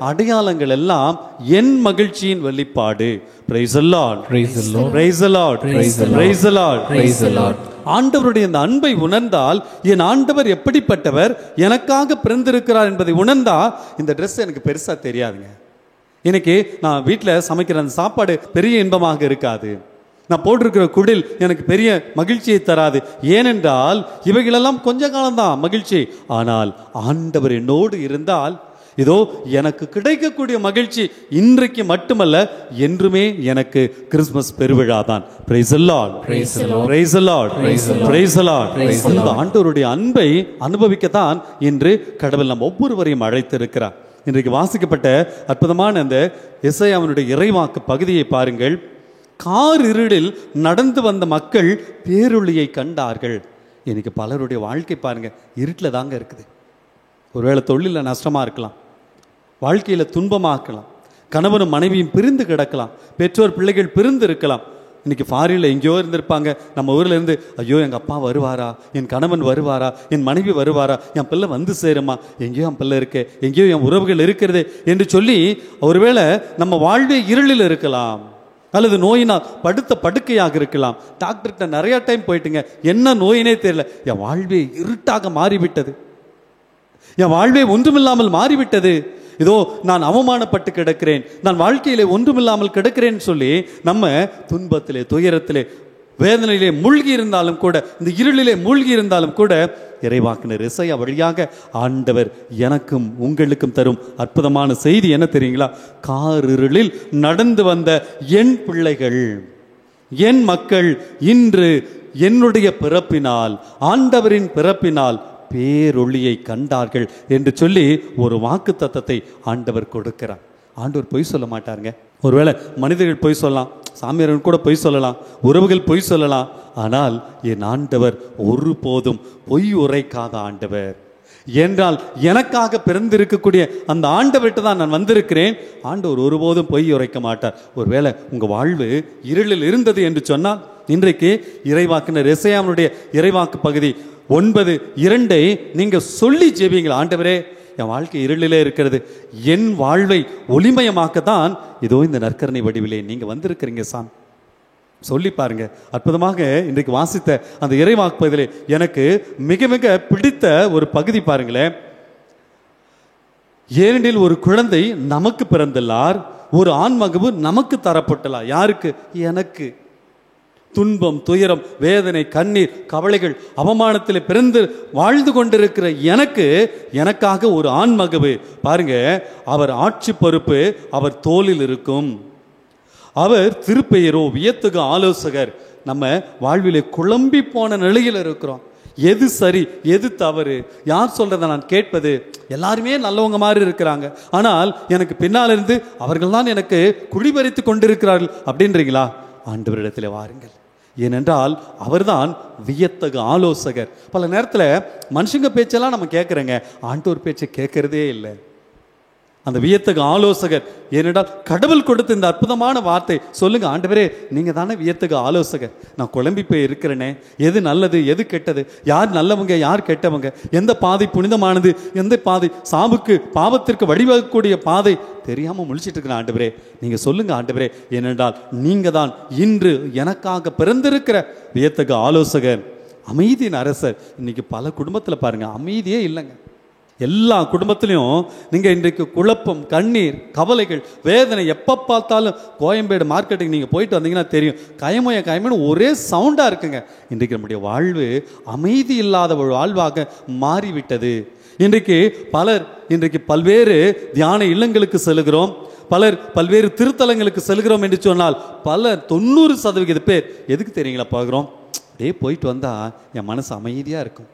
அடையாளங்கள் எல்லாம் என் மகிழ்ச்சியின் வெளிப்பாடு. Praise the Lord. Praise the Lord. Praise the Lord. Praise the Lord. Praise the Lord. Praise the Lord. ஆண்டவருடைய இந்த அன்பை உணர்ந்தால், என் ஆண்டவர் எப்படிப்பட்டவர், எனக்காக பிறந்திருக்கிறார் என்பதை உணர்ந்தால் இந்த ட்ரெஸ் எனக்கு பெருசா தெரியாதுங்க. இன்னைக்கு நான் வீட்டில் சமைக்கிற அந்த சாப்பாடு பெரிய இன்பமாக இருக்காது, நான் போட்டிருக்கிற குடில் எனக்கு பெரிய மகிழ்ச்சியை தராது. ஏனென்றால் இவைகளெல்லாம் கொஞ்ச காலம்தான் மகிழ்ச்சி. ஆனால் ஆண்டவர் என்னோடு இருந்தால் இதோ எனக்கு கிடைக்கக்கூடிய மகிழ்ச்சி இன்றைக்கு மட்டுமல்ல, என்றுமே எனக்கு கிறிஸ்துமஸ் பெருவிழா தான். Praise the Lord. Praise the Lord. Praise the Lord. Praise the Lord. Praise the Lord. Praise the அந்த Lord. ஆண்டவருடைய அன்பை அனுபவிக்கத்தான் இன்று கடவுள் நம் ஒவ்வொருவரையும் அழைத்திருக்கிறார். இன்றைக்கு வாசிக்கப்பட்ட அற்புதமான அந்த எசாயாவினுடைய இறைவாக்கு பகுதியை பாருங்கள். கார் இருளில் நடந்து வந்த மக்கள் பேரொளியை கண்டார்கள். இன்னைக்கு பலருடைய வாழ்க்கை பாருங்க இருட்டில் தாங்க இருக்குது. ஒருவேளை தொழிலில் நஷ்டமாக இருக்கலாம், வாழ்க்கையில் துன்பமாக இருக்கலாம், கணவனும் மனைவியும் பிரிந்து கிடக்கலாம், பெற்றோர் பிள்ளைகள் பிரிந்து இருக்கலாம். இன்னைக்கு ஃபாரினில் எங்கேயோ இருந்திருப்பாங்க. நம்ம ஊரில் இருந்து ஐயோ எங்கள் அப்பா வருவாரா, என் கணவன் வருவாரா, என் மனைவி வருவாரா, என் பிள்ளை வந்து சேருமா, எங்கேயோ என் பிள்ளை இருக்கே, எங்கேயோ என் உறவுகள் இருக்கிறது என்று சொல்லி ஒருவேளை நம்ம வாழ்வே இருளில் இருக்கலாம், அல்லது நோயினால் படுத்த படுக்கையாக இருக்கலாம். டாக்டர்கிட்ட நிறைய டைம் போயிட்டுங்க, என்ன நோயினே தெரியல, என் வாழ்வே இருட்டாக மாறிவிட்டது, என் வாழ்வே ஒன்றுமில்லாமல் மாறிவிட்டது, இதோ நான் அவமானப்பட்டு கிடக்கிறேன், நான் வாழ்க்கையிலே ஒன்றுமில்லாமல் கிடக்கிறேன்னு சொல்லி நம்ம துன்பத்திலே துயரத்திலே வேதனையிலே மூழ்கி இருந்தாலும் கூட, இந்த இருளிலே மூழ்கி இருந்தாலும் கூட, இறைவாக்கினர் எசையா வழியாக ஆண்டவர் எனக்கும் உங்களுக்கும் தரும் அற்புதமான செய்தி என்ன தெரியுங்களா? காரிருளில் நடந்து வந்த என் பிள்ளைகள், என் மக்கள் இன்று என்னுடைய பிறப்பினால், ஆண்டவரின் பிறப்பினால் பேரொளியை கண்டார்கள் என்று சொல்லி ஒரு வாக்கு தத்தத்தை ஆண்டவர் கொடுக்கிறார். ஆண்டவர் பொய் சொல்ல மாட்டாருங்க. ஒருவேளை மனிதர்கள் பொய் சொல்லலாம், சாமியார்கள் கூட பொய் சொல்லலாம், உறவுகள் பொய் சொல்லலாம், ஆனால் என் ஆண்டவர் ஒருபோதும் பொய் உரைக்காத ஆண்டவர். என்றால் எனக்காக பிறந்திருக்கக்கூடிய அந்த ஆண்டவர்கிட்ட தான் நான் வந்திருக்கிறேன். ஆண்டவர் ஒருபோதும் பொய் உரைக்க மாட்டார். ஒருவேளை உங்கள் வாழ்வு இருளில் இருந்தது என்று சொன்னால், இன்றைக்கு இறைவாக்கினர் எசையாவினுடைய இறைவாக்கு பகுதி 9:2 நீங்க சொல்லி ஜெபிங்கள். ஆண்டவரே, என் வாழ்க்கை இருளிலே இருக்கிறது, என் வாழ்வை ஒளிமயமாக்கத்தான் இதோ இந்த நற்கருணை வடிவிலே நீங்க வந்திருக்கிறீங்க சாமி. சொல்லி பாருங்க. அற்புதமாக இன்றைக்கு வாசித்த அந்த இறைவாக்கு பகுதியிலே எனக்கு மிக மிக பிடித்த ஒரு பகுதி பாருங்களேன். ஏனெனில் ஒரு குழந்தை நமக்கு பிறந்துள்ளார், ஒரு ஆண்மகவு நமக்கு தரப்பட்டுள்ளார். யாருக்கு? எனக்கு. துன்பம், துயரம், வேதனை, கண்ணீர், கவலைகள், அவமானத்தில் பிறந்து வாழ்ந்து கொண்டிருக்கிற எனக்காக ஒரு ஆண்மகவு பாருங்க. அவர் ஆட்சி பொறுப்பு அவர் தோளில் இருக்கும். அவர் திருப்பெயரோ வியத்தகு ஆலோசகர். நம்ம வாழ்விலே குழம்பி போன நிலையில் இருக்கிறோம். எது சரி, எது தவறு, யார் சொல்றதை நான் கேட்பது? எல்லாருமே நல்லவங்க மாதிரி இருக்கிறாங்க, ஆனால் எனக்கு பின்னால் இருந்து அவர்கள் தான் எனக்கு குடிபறித்து கொண்டிருக்கிறார்கள் அப்படின்றீங்களா? ஆண்டவரிடத்தில் வாருங்கள். ஏனென்றால் அவர்தான் வியத்தகு ஆலோசகர். பல நேரத்தில் மனுஷங்க பேச்செல்லாம் நம்ம கேட்குறேங்க, ஆண்டவர் பேச்சை கேட்கறதே இல்லை. அந்த வியத்தகு ஆலோசகர், ஏனென்றால் கடவுள் கொடுத்த இந்த அற்புதமான வார்த்தை. சொல்லுங்க ஆண்டவரே, நீங்க தானே வியத்தகு ஆலோசகர். நான் குழம்பி போய் இருக்கிறேனே, எது நல்லது எது கெட்டது, யார் நல்லவங்க யார் கெட்டவங்க, எந்த பாதை புனிதமானது, எந்த பாதை சாவுக்கு பாவத்திற்கு வழிவகக்கூடிய பாதை தெரியாம முழிச்சிட்டு இருக்கிறேன். ஆண்டவரே, நீங்க சொல்லுங்க ஆண்டவரே, ஏனென்றால் நீங்க தான் இன்று எனக்காக பிறந்திருக்கிற வியத்தகு ஆலோசகர், அமைதியின் அரசர். இன்னைக்கு பல குடும்பத்தில் பாருங்க அமைதியே இல்லைங்க. எல்லா குடும்பத்திலையும் நீங்கள் இன்றைக்கு குழப்பம், கண்ணீர், கவலைகள், வேதனை. எப்போ பார்த்தாலும் கோயம்பேடு மார்க்கெட்டுக்கு நீங்கள் போயிட்டு வந்தீங்கன்னா தெரியும், கயமோன்னு ஒரே சவுண்டாக இருக்குங்க. இன்றைக்கு நம்முடைய வாழ்வு அமைதி இல்லாத ஒரு வாழ்வாக மாறிவிட்டது. இன்றைக்கு பல்வேறு தியான இல்லங்களுக்கு செல்கிறோம், பல்வேறு திருத்தலங்களுக்கு செல்கிறோம் என்று சொன்னால் 90% பேர் எதுக்கு தெரியுங்களா பார்க்குறோம்? அப்படியே போயிட்டு வந்தால் என் மனசு அமைதியாக இருக்கும்,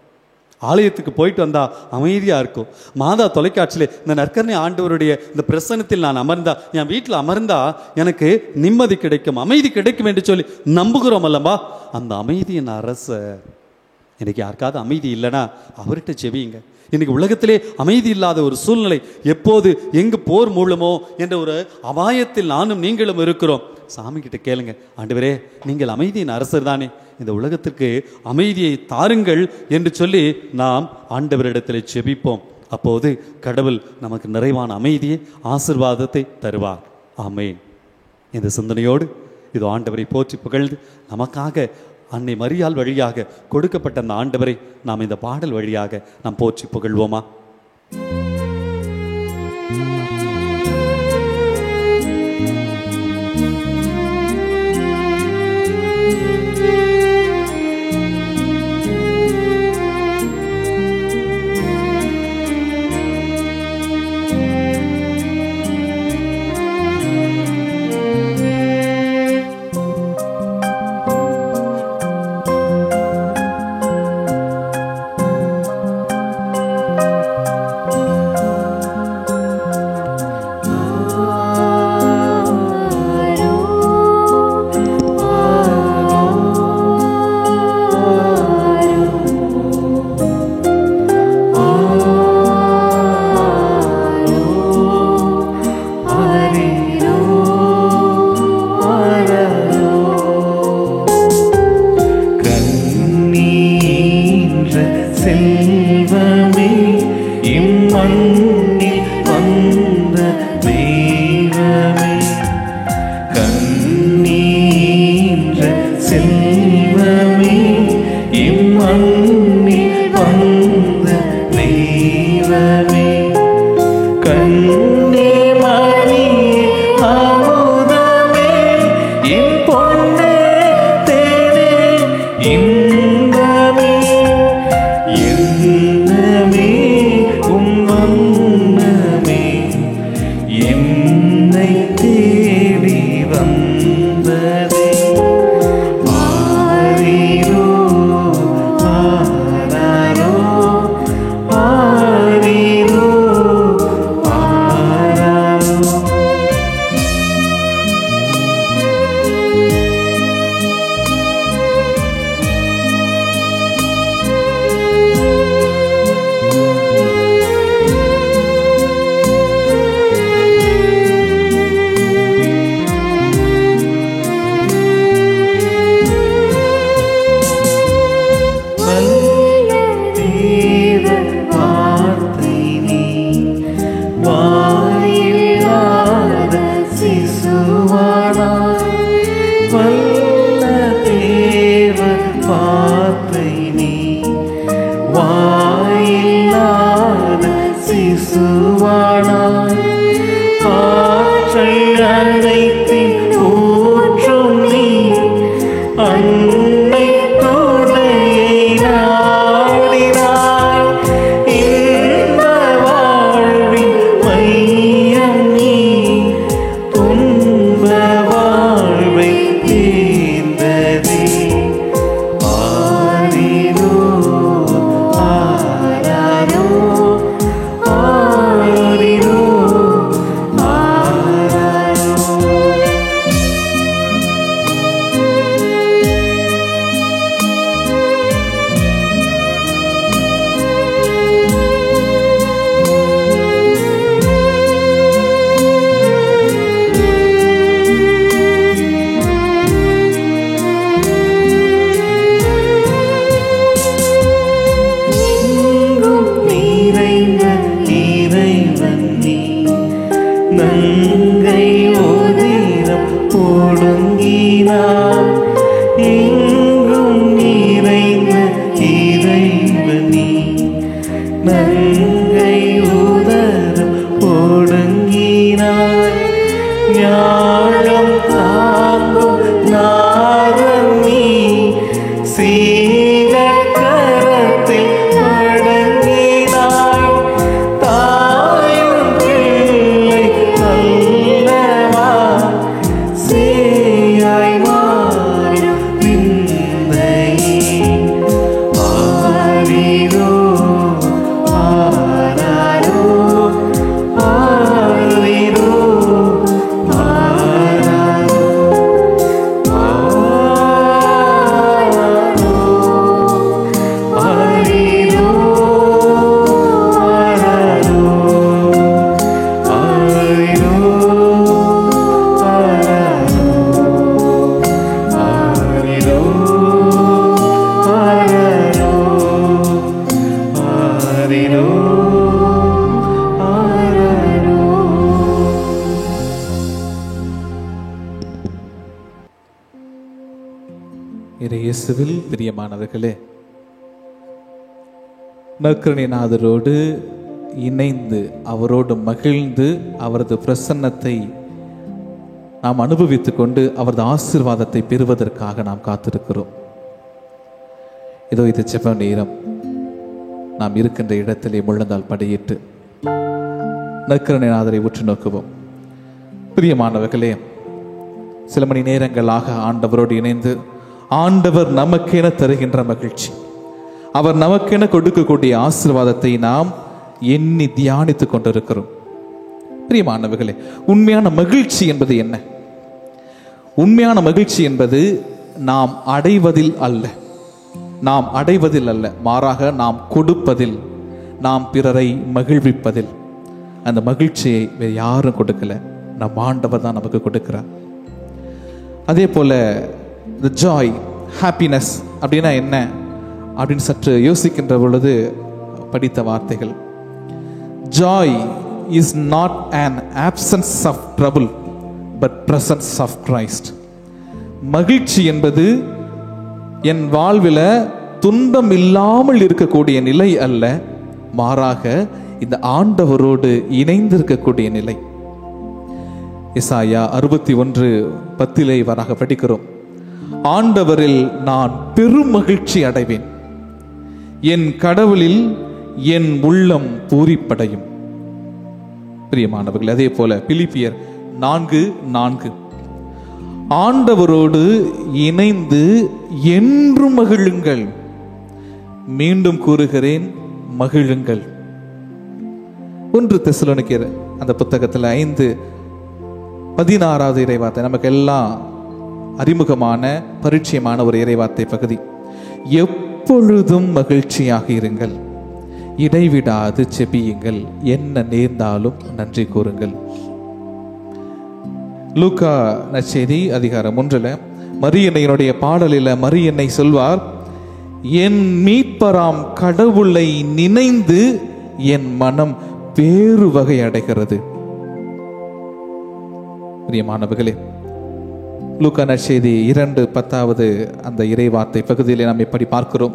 ஆலயத்துக்கு போயிட்டு வந்தா அமைதியா இருக்கும். மாதா தொலைக்காட்சியிலே இந்த நற்கருணை ஆண்டவருடைய இந்த பிரசன்னத்தில் நான் அமர்ந்தா, என் வீட்டில் அமர்ந்தா எனக்கு நிம்மதி கிடைக்கும், அமைதி கிடைக்கும் என்று சொல்லி நம்புகிறோம் அல்லவா? அந்த அமைதியின் அரசர். இன்னைக்கு யாருக்காவது அமைதி இல்லைன்னா அவர்கிட்ட செவியுங்க. இன்னைக்கு உலகத்திலே அமைதி இல்லாத ஒரு சூழ்நிலை, எப்போது எங்கு போர் மூலமோ என்ற ஒரு அபாயத்தில் நானும் நீங்களும் இருக்கிறோம். சாமி கிட்ட கேளுங்க, ஆண்டவரே நீங்கள் அமைதியின் அரசர் தானே, இந்த உலகத்திற்கு அமைதியை தாருங்கள் என்று சொல்லி நாம் ஆண்டவரிடத்தில் செபிப்போம். அப்போது கடவுள் நமக்கு நிறைவான அமைதியை, ஆசீர்வாதத்தை தருவார். ஆமென். இந்த சிந்தனையோடு இது ஆண்டவரை போற்றி புகழ்ந்து நமக்காக அன்னை மரியாள் வழியாக கொடுக்கப்பட்ட அந்த ஆண்டவரை நாம் இந்த பாடல் வழியாக நாம் போற்றி புகழ்வோமா? வல்ல தேவ வார்த்தை நீ வாயில்லாத சிசுவானாய் ஆற்றல் அனைத்தின் ஊற்றும் நீ அன்னை துணையை நாடினாய் இந்த வாழ்வின் மையம் நீ துன்ப வாழ்வை தீர்ந்ததே ஆரிரோ ஆராரோ ஆரிரோ ஆராரோ. எங்கும் நிறைந்த இறைவன் நீ நங்கை ஓதிரம் ஒடுங்கினான் எங்கும் நிறைந்த இறைவன் நீ நங்கை ஓதரம் ஒடுங்கினான் ஞானம் தாங்கும் நாதம் நீ சீலக்கரத்தில் அடங்கினாய் தாயும் பிள்ளை நல்லவா சேயாய் மாறும் விந்தையே ஆரிரோ ஆராரோ ஆரிரோ ஆராரோ ஆரிரோ ஆராரோ ஆரிரோ ஆராரோ ஆரிரோ ஆராரோ ஆரிரோ ஆராரோ. இயேசுவில் பிரியமானவர்களே, நற்கருணைநாதரோடு இணைந்து அவரோடு மகிழ்ந்து அவரது பிரசன்னத்தை நாம் அனுபவித்துக் கொண்டு அவரது ஆசீர்வாதத்தை பெறுவதற்காக நாம் காத்திருக்கிறோம். இதோ இது ஜெப நேரம். நாம் இருக்கின்ற இடத்திலே முழந்தால் படியிட்டு நற்கருணைநாதரை உற்று நோக்குவோம். பிரியமானவர்களே, சில மணி நேரங்களாக ஆண்டவரோடு இணைந்து ஆண்டவர் நமக்கென தருகின்ற மகிழ்ச்சி, அவர் நமக்கென கொடுக்கக்கூடிய ஆசீர்வாதத்தை நாம் எண்ணி தியானித்துக் கொண்டிருக்கிறோம். பிரியமானவர்களே, உண்மையான மகிழ்ச்சி என்பது என்ன? உண்மையான மகிழ்ச்சி என்பது நாம் அடைவதில் அல்ல, மாறாக நாம் கொடுப்பதில், நாம் பிறரை மகிழ்விப்பதில். அந்த மகிழ்ச்சியை வேறு யாரும் கொடுக்கல, நம் ஆண்டவர் தான் நமக்கு கொடுக்கிறார். அதே போல the joy, happiness அப்படின்னா என்ன அப்படின்னு சற்று யோசிக்கின்ற பொழுது படித்த வார்த்தைகள், joy is not an absence of trouble but presence of Christ. மகிழ்ச்சி என்பது என் வாழ்வில் துன்பம் இல்லாமல் இருக்கக்கூடிய நிலை அல்ல, மாறாக இந்த ஆண்டவரோடு இணைந்திருக்கக்கூடிய நிலை. எசாயா 61:10 வராக படிக்கிறோம், ஆண்டவரில் நான் பெரும் மகிழ்ச்சி அடைவேன், என் கடவுளில் என் உள்ளம் பூரிப்படையும். பிரியமானவர்கள், அதே போல பிலிப்பியர் 4:4, ஆண்டவரோடு இணைந்து என்றும் மகிழுங்கள். மீண்டும் கூறுகிறேன், மகிழுங்கள். 1 தெசலோனிக்கேயர் அந்த புத்தகத்தில் 5:16 இறைவார்த்தை நமக்கு எல்லாம் அறிமுகமான பரிச்சயமான ஒரு இறைவார்த்தை பகுதி. எப்பொழுதும் மகிழ்ச்சியாக இருங்கள், இடைவிடாது செபியுங்கள், என்ன நேர்ந்தாலும் நன்றி கூறுங்கள். லூக்கா நற்செய்தி அதிகாரம் 1 மரியன்னையினுடைய பாடலில் மரியன்னை சொல்வார், என் மீட்பராம் கடவுளை நினைந்து என் மனம் வேறு வகை அடைகிறது. பிரியமானவர்களே, லூக்கா நற்செய்தி 2:10 அந்த இறைவார்த்தை பகுதியிலே நாம் எப்படி பார்க்கிறோம்?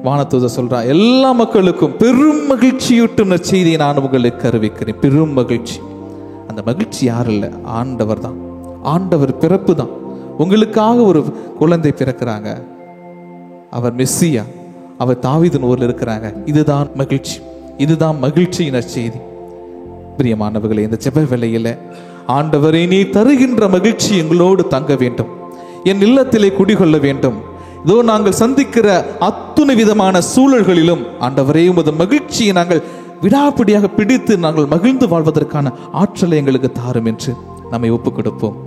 வானதூதர் சொல்றா, எல்லா மக்களுக்கும் பெரும் மகிழ்ச்சியூட்டும் நற்செய்தியை நான் உங்களுக்கு அறிவிக்கிறேன். பெரும் மகிழ்ச்சி. அந்த மகிழ்ச்சி யார் இல்லை? ஆண்டவர் தான். ஆண்டவர் பிறப்பு தான். உங்களுக்காக ஒரு குழந்தை பிறக்கிறாங்க. அவர் மெஸ்ஸியா, அவர் தாவீதின் ஊரில் இருக்கிறாங்க. இதுதான் மகிழ்ச்சி. இதுதான் மகிழ்ச்சியின் நற்செய்தி. பிரியமானவர்களே, இந்த ஜெப வேளையில ஆண்டவரை நீ தருகின்ற மகிழ்ச்சி எங்களோடு தங்க வேண்டும், என் இல்லத்திலே குடிகொள்ள வேண்டும். இதோ நாங்கள் சந்திக்கிற அத்துணை விதமான சூழல்களிலும் ஆண்டவரே உமது மகிழ்ச்சியை நாங்கள் விடாப்பிடியாக பிடித்து நாங்கள் மகிழ்ந்து வாழ்வதற்கான ஆற்றலை எங்களுக்கு தாரும் என்று நம்மை ஒப்புக் கொடுப்போம்.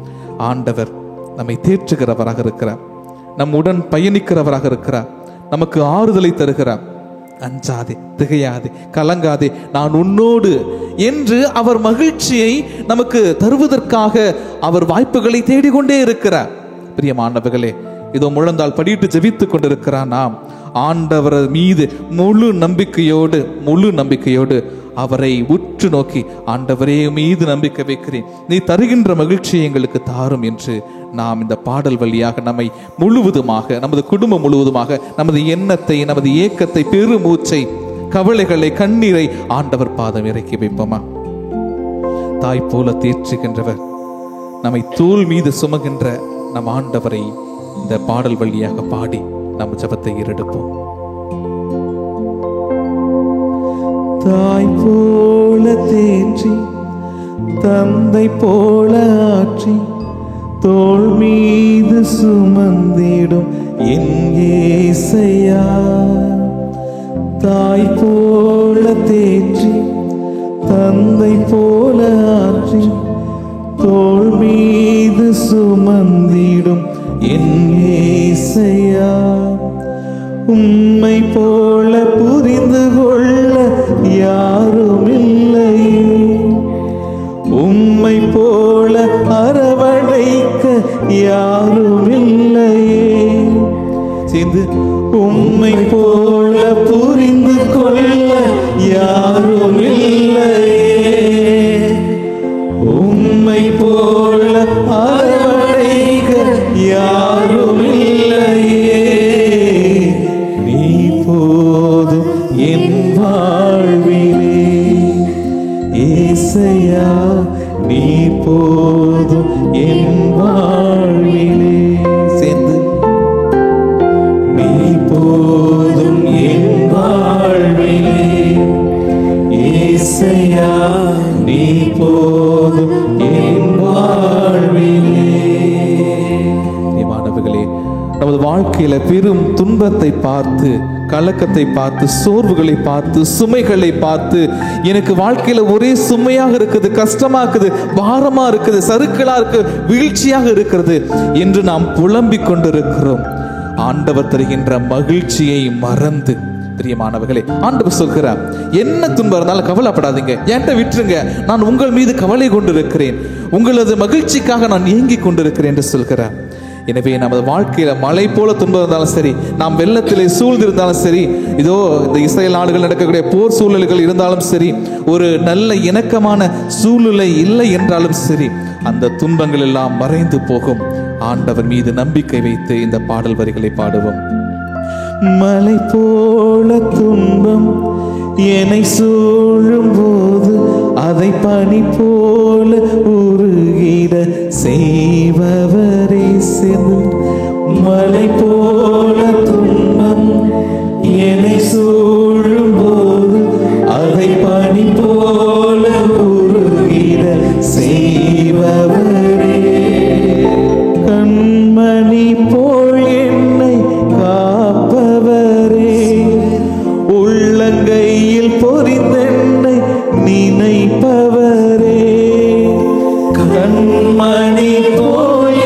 ஆண்டவர் நம்மை தேற்றுகிறவராக இருக்கிறார், நம்முடன் பயணிக்கிறவராக இருக்கிறார், நமக்கு ஆறுதலை தருகிறார். அஞ்சாதே, திகையாதே, கலங்காதே, நான் உன்னோடு என்று அவர் மகிழ்ச்சியை நமக்கு தருவதற்காக அவர் வாய்ப்புகளை தேடிக்கொண்டே இருக்கிறார். பிரியமானவர்களே, இதோ முழந்தால் படியிட்டு ஜெபித்துக் கொண்டிருக்கிறார். நாம் ஆண்டவர் மீது முழு நம்பிக்கையோடு அவரை உற்று நோக்கி, ஆண்டவரே மீது நம்பிக்கை வைக்கிறேன், நீ தருகின்ற மகிழ்ச்சியை எங்களுக்கு தாரும் என்று நாம் இந்த பாடல் வழியாக நம்மை முழுவதுமாக, நமது குடும்பம் முழுவதுமாக, நமது எண்ணத்தை, நமது ஏக்கத்தை, பெருமூச்சை, கவலைகளை, கண்ணீரை ஆண்டவர் பாதம் இறக்கி வைப்போமா? தாய் போல தேற்றுகின்றவர், நம்மை தோள் மீது சுமகின்ற நம் ஆண்டவரை இந்த பாடல் வழியாக பாடி நம் ஜெபத்தை ஏறெடுப்போம். தாய் போல தேற்றி, தந்தை போல ஆற்றி, தோள் மீது சுமந்திடும் என் இயேசையா. தாய் போல தேற்றி, தந்தை போல ஆற்றி, தோள் மீது சுமந்திடும் என் இயேசையா. உம்மை போல புரிந்து கொள்ள யாரும் இல்லையே, உம்மை போல அரவணைக்க யாரும் இல்லையே. சேர்ந்து, உம்மை போல புரிந்து கொள்ள யாரும் இல்லையே, உம்மை போல அரவணைக்க யாரும் இல்லையே. நீ போதும் என் வாழ்விலே ஏசையா, நீ போதும் என் வாழ்விலே. சேர்ந்து, நீ போதும் என் வாழ்விலே ஏசையா, நீ போதும் என் வாழ்விலே. மாணவர்களே, நமது வாழ்க்கையில பெரும் துன்பத்தை பார்த்து, கலக்கத்தை பார்த்து, சோர்வுகளை பார்த்து, சுமைகளை பார்த்து, எனக்கு வாழ்க்கையில ஒரே சுமையாக இருக்குது, கஷ்டமா இருக்குது, பாரமா இருக்குது, சறுக்கலா இருக்கு, வீழ்ச்சியாக இருக்கிறது என்று நாம் புலம்பிக் கொண்டிருக்கிறோம். ஆண்டவர் தருகின்ற மகிழ்ச்சியை மறந்து, பிரியமானவர்களே, ஆண்டவர் சொல்கிறார், என்ன துன்பம் இருந்தாலும் கவலைப்படாதீங்க, என்கிட்ட விட்டுருங்க, நான் உங்கள் மீது கவலை கொண்டிருக்கிறேன், உங்களது மகிழ்ச்சிக்காக நான் ஏங்கிக் கொண்டிருக்கிறேன் என்று சொல்கிறார். எனவே நமது வாழ்க்கையில மழை போல துன்பம் இருந்தாலும் சரி, நாம் வெள்ளத்திலே சூழ்ந்திருந்தாலும் சரி, இதோ இந்த இஸ்ரேல் நாடுகள் நடக்கக்கூடிய போர் சூழல்கள் இருந்தாலும் சரி, ஒரு நல்ல இணக்கமான சூழ்நிலை இல்லை என்றாலும் சரி, அந்த துன்பங்கள் எல்லாம் மறைந்து போகும். ஆண்டவர் மீது நம்பிக்கை வைத்து இந்த பாடல் வரிகளை பாடுவோம். மலை போல துன்பம் என்னை சூழும் போது, அதை பனி போல உருகிட செய்பவரே. சேர்ந்து, மலை போல துன்பம் என்னை சூழும் போது, அதை பனி போல உருகிட செய்பவரே. கண்மணி போல் என்னை காப்பவரே, உள்ளங்கையில் பொறிந்தென்னை நினைப்பவரே. கண்மணி போல்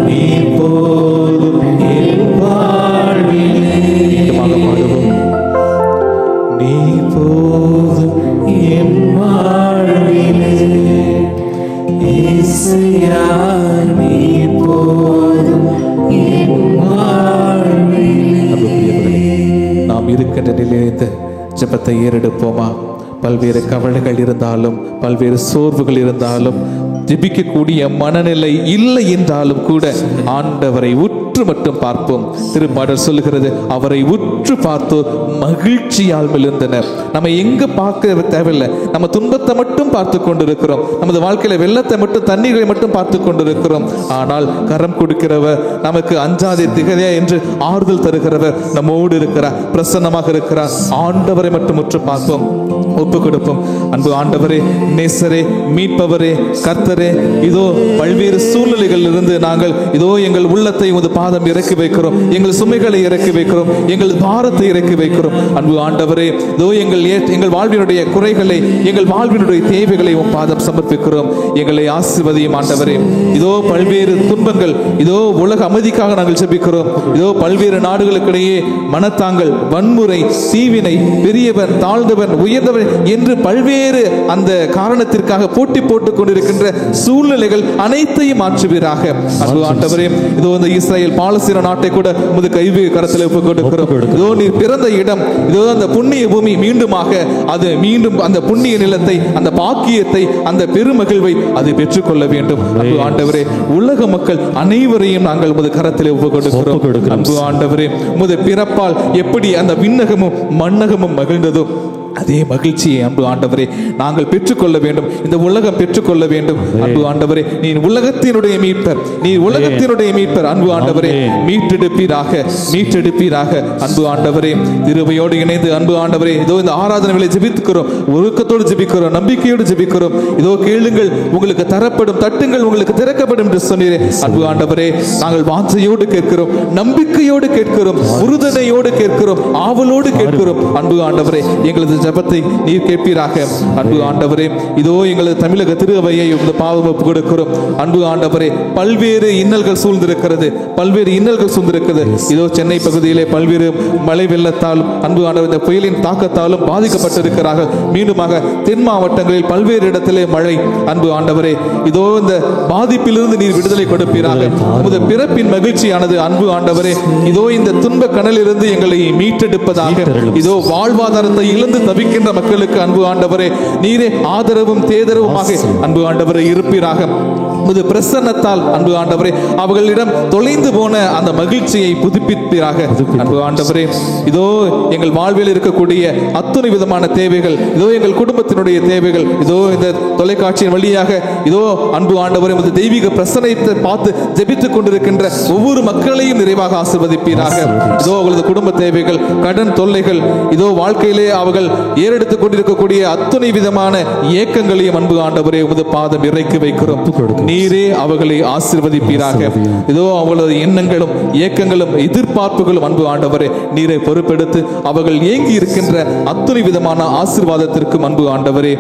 நீ போதும் என் வாழ்விலே. மீண்டுமாக பாடுவோம். நீ போதும் என் வாழ்விலே, இயேசுயா நீ போதும் என் வாழ்விலே. நாம் இருக்கின்ற நிலையிலிருந்து ஜெபத்தை ஏறெடுப்போமா? பல்வேறு கவலைகள் இருந்தாலும், பல்வேறு சோர்வுகள் இருந்தாலும், ஜெபிக்கக்கூடிய மனநிலை இல்லை என்றாலும் கூட ஆண்டவரை உற்று மட்டும் பார்ப்போம். திருப்பாடல் சொல்லுகிறது, அவரை உற்று பார்த்தோர் மகிழ்ச்சியால் விழுந்தனர். நம்ம எங்க பார்க்க தேவையில்லை, நம்ம துன்பத்தை மட்டும் பார்த்து கொண்டிருக்கிறோம், நமது வாழ்க்கையில வெள்ளத்தை மட்டும், தண்ணீரை மட்டும் பார்த்து கொண்டிருக்கிறோம். ஆனால் கரம் கொடுக்கிறவர், நமக்கு அஞ்சாதே திகழே என்று ஆறுதல் தருகிறவர் நம்மோடு இருக்கிறார், பிரசன்னமாக இருக்கிறார். ஆண்டவரை மட்டும் உற்று பார்ப்போம், ஒப்பு கொடுப்போம். அன்பு ஆண்டவரே, நேசரே, மீட்பவரே, கர்த்தரே, இதோ பல்வேறு சூழ்நிலைகளில் இருந்து நாங்கள் இதோ எங்கள் உள்ளத்தை உமது பாதம் இறக்கி வைக்கிறோம், எங்கள் சுமைகளை இறக்கி வைக்கிறோம், எங்கள் பாரத்தை இறக்கி வைக்கிறோம். அன்பு ஆண்டவரே, இதோ எங்கள் வாழ்வினுடைய குறைகளை, எங்கள் வாழ்வினுடைய தேவைகளை உம் பாதம் சமர்ப்பிக்கிறோம். எங்களை ஆசீர்வதியும் ஆண்டவரே. இதோ பல்வேறு துன்பங்கள், இதோ உலக அமைதிக்காக நாங்கள் ஜெபிக்கிறோம். இதோ பல்வேறு நாடுகளுக்கிடையே மனத்தாங்கள், வன்முறை, தீவினை, பெரியவன், தாழ்ந்தவன், உயர்ந்தவன் என்று பல்வேறு அந்த காரணத்திற்காக போட்டி போட்டுக் கொண்டிருக்கின்ற சூழ்நிலைகள் அனைத்தையும் மாற்றுவீராக. அன்பு ஆண்டவரே, இதோ இந்த இஸ்ரேல் பாலஸ்தீன நாட்டை கூட உமது கைவி கரத்தில் ஒப்புக் கொடுக்கிறோம். இதோ நீர் பிறந்த இடம், இதோ அந்த புண்ணிய பூமி மீண்டுமாக அது மீண்டும் அந்த புண்ணிய நிலத்தை, அந்த பாக்கியத்தை, அந்த பெருமகிழ்வை அது பெற்றுக்கொள்ள வேண்டும். அன்பு ஆண்டவரே, உலக மக்கள் அனைவரையும் நாங்கள் உமது கரத்தில் ஒப்புக் கொடுக்கிறோம். அன்பு ஆண்டவரே, உமது பிறப்பால் எப்படி அந்த விண்ணகமும் மண்ணகமும் மகிழ்ந்ததோ அதே மகிழ்ச்சியை அன்பு ஆண்டவரே நாங்கள் பெற்றுக்கொள்ள வேண்டும், இந்த உலகம் பெற்றுக்கொள்ள வேண்டும். அன்பு ஆண்டவரே, நீ உலகத்தினுடைய மீட்பர், நீ உலகத்தினுடைய மீட்பர். அன்பு ஆண்டவரே, மீட்டெடுப்பீராக, மீட்டெடுப்பீராக. அன்பு ஆண்டவரே, திருவையோடு இணைந்து அன்பு ஆண்டவரே, இதோ இந்த ஆராதனை வேளை ஜெபிக்கிறோம், ஒழுக்கத்தோடு ஜெபிக்கிறோம், நம்பிக்கையோடு ஜெபிக்கிறோம். இதோ கேளுங்கள் உங்களுக்கு தரப்படும், தட்டுங்கள் உங்களுக்கு திறக்கப்படும் என்று சொன்னீரே. அன்பு ஆண்டவரே, நாங்கள் வாஞ்சையோடு கேட்கிறோம், நம்பிக்கையோடு கேட்கிறோம், உறுதுணையோடு கேட்கிறோம், ஆவலோடு கேட்கிறோம். அன்பு ஆண்டவரே, எங்களது ஜெபத்தை நீர் கேட்பீராக. அன்பு ஆண்டவரே, இதோ எங்களது தமிழக திருவையை இந்த பாவம் ஒப்புக் கொடுக்கிறோம். அன்பு ஆண்டவரே, பல்வேறு இன்னல்கள் சூழ்ந்திருக்கிறது, பல்வேறு இன்னல்கள் சூழ்ந்திருக்கிறது. இதோ சென்னை பகுதியிலே பல்வேறு மழை வெள்ளத்தாலும், அன்பு ஆண்டவர் இந்த புயலின் தாக்கத்தாலும் பாதிக்கப்பட்டிருக்கிறார்கள். மீண்டுமாக தென் மாவட்டங்களில் பல்வேறு இடத்திலே மழை. அன்பு ஆண்டவரே, இதோ இந்த பாதிப்பிலிருந்து நீர் விடுதலை கொடுப்பீராக. உமது பிறப்பின் மகிழ்ச்சியானது அன்பு ஆண்டவரே, இதோ இந்த துன்ப கனலிலிருந்து எங்களை மீட்டெடுப்பதாக. இதோ வாழ்வாதாரத்தை இழந்து தவிக்கின்ற மக்களுக்கு அன்பு ஆண்டவரே, நீரே ஆதரவும் தேதரவுமாக அன்பு ஆண்டவரே இருப்பீராக. உமது பிரசன்னத்தால் அன்பு ஆண்டவரே அவர்களிடம் தொலைந்து போன அந்த மகிழ்ச்சியை புதுப்பிப்பீராக. அன்பு ஆண்டவரே, இதோ எங்கள் வாழ்வில் இருக்கக்கூடிய அத்தனை விதமான தேவைகள், இதோ எங்கள் குடும்பத்தினுடைய தேவைகள், இதோ இந்த தொலைக்காட்சியின் வழியாக இதோ அன்பு ஆண்டவரே உமது தெய்வீக பிரசன்னத்தை பார்த்து ஜெபித்துக் கொண்டிருக்கின்ற ஒவ்வொரு மக்களையும் நிறைவாக ஆசீர்வதிப்பீராக. இதோ அவர்களது குடும்ப தேவைகள், கடன் தொல்லைகள், இதோ வாழ்க்கையிலே அவர்கள் ஏறெடுத்துக் கொண்டிருக்கக்கூடிய அத்தனை விதமான ஏக்கங்களையும் அன்பு ஆண்டவரே உமது பாதம் இறக்கி வைக்கிறோம். நீரே அவர்களை ஆசீர்வதிப்பீராக. இதோ அவர்களது எண்ணங்களும் ஏக்கங்களும் எதிர்பார்ப்புகளும் அன்பு ஆண்டவரே நீரை பொறுப்பெடுத்து அவர்கள் ஏங்கி இருக்கின்ற அத்தனை விதமான ஆசீர்வாதத்திற்கும் அன்பு ஆண்டவரே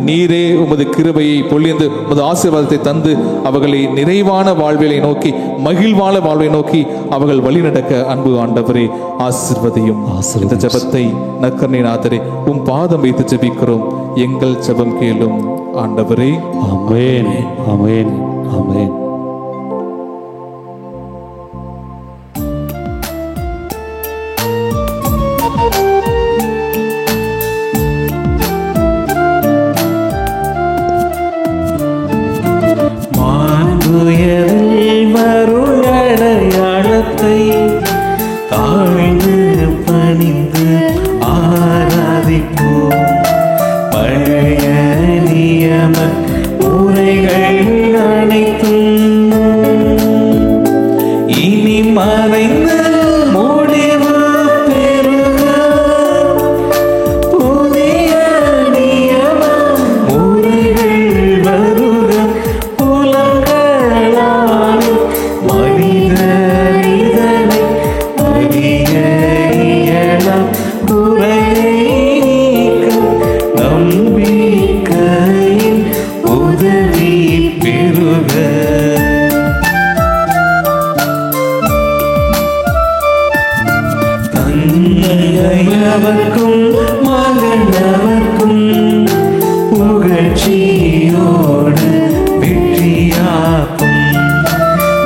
நீரே உமது கிருபையை பொழிந்து உமது ஆசீர்வாதத்தை தந்து அவர்களை நிறைவான வாழ்விலை நோக்கி, மகிழ்வான வாழ்வை நோக்கி அவர்கள் வழிநடக்க அன்பு ஆண்டவரே ஆசீர்வதியும். இந்த ஜெபத்தை நற்கருணைநாதரே உம் பாதம் வைத்து ஜெபிக்கிறோம். எங்கள் ஜெபம் கேளும் ஆண்டவரே. ஆமென், ஆமென், ஆமென். மாண்புயரில் மருளடையாளத்தை தாழ்ந்து பணிந்து ஆராதிப்போம். பழைய நியம முறைகள் அனைத்தும் தந்தையவர்க்கும் மகனவர்க்கும் புகழ்ச்சியோடு வெற்றியாக்கும்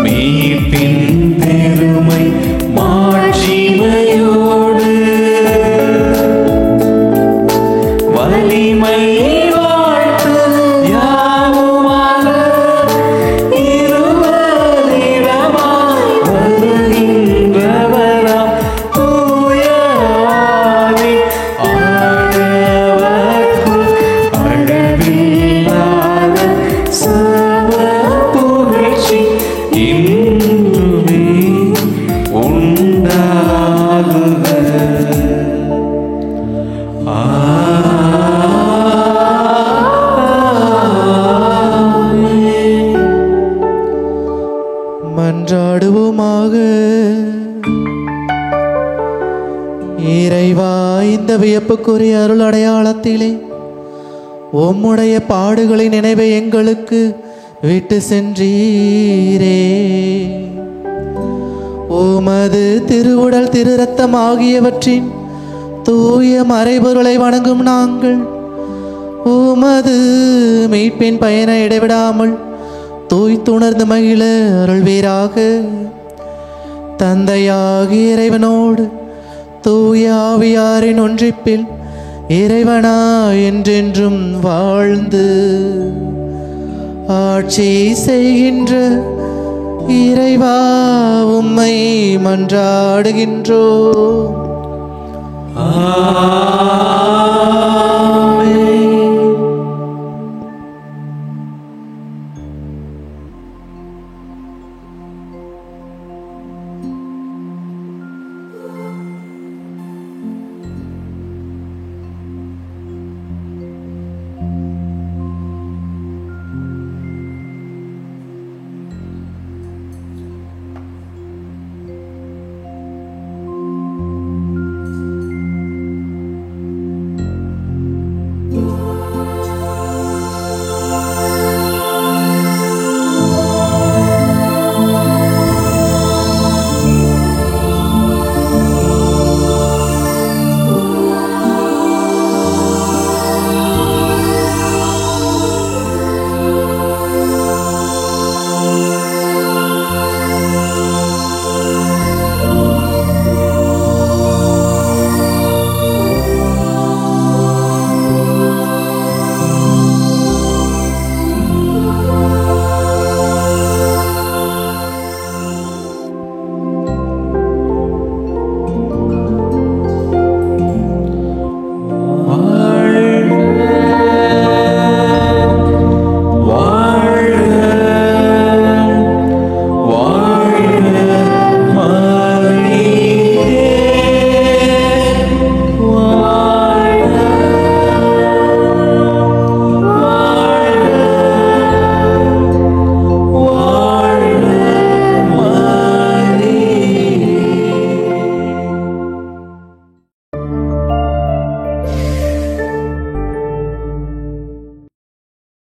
மீட்பின் பெருமை மாட்சிமையோடு வலிமை வாழ்த்து யாவுமாக இருவரிடமாய் வருகின்றவராம் தூய ஆவி ஆண்டவர்க்கும் அளவில்லாத சர்வ புகழ்ச்சி என்றுமே உண்டாகுக. மன்றாடுவோமாக. இறைவா, இந்த வியப்புக்குரிய அருள் அடையாளத்திலே உம்முடைய பாடுகளின் நினைவை எங்களுக்கு விட்டு சென்றீரே. உமது திருவுடல் திரு ரத்தம் ஆகியவற்றின் தூய மறைபொருளை வணங்கும் நாங்கள் உமது மீட்பின் பயனை இடைவிடாமல் தூய்த்துணர்ந்து மகிழ அருள்வீராக. தந்தையாகிய இறைவனோடு தூய ஆவியாரின் ஒன்றிப்பில் இறைவனா என்றென்றும் வாழ்ந்து ஆட்சி செய்கின்ற இறைவா, உம்மை மன்றாடுகின்றோம்.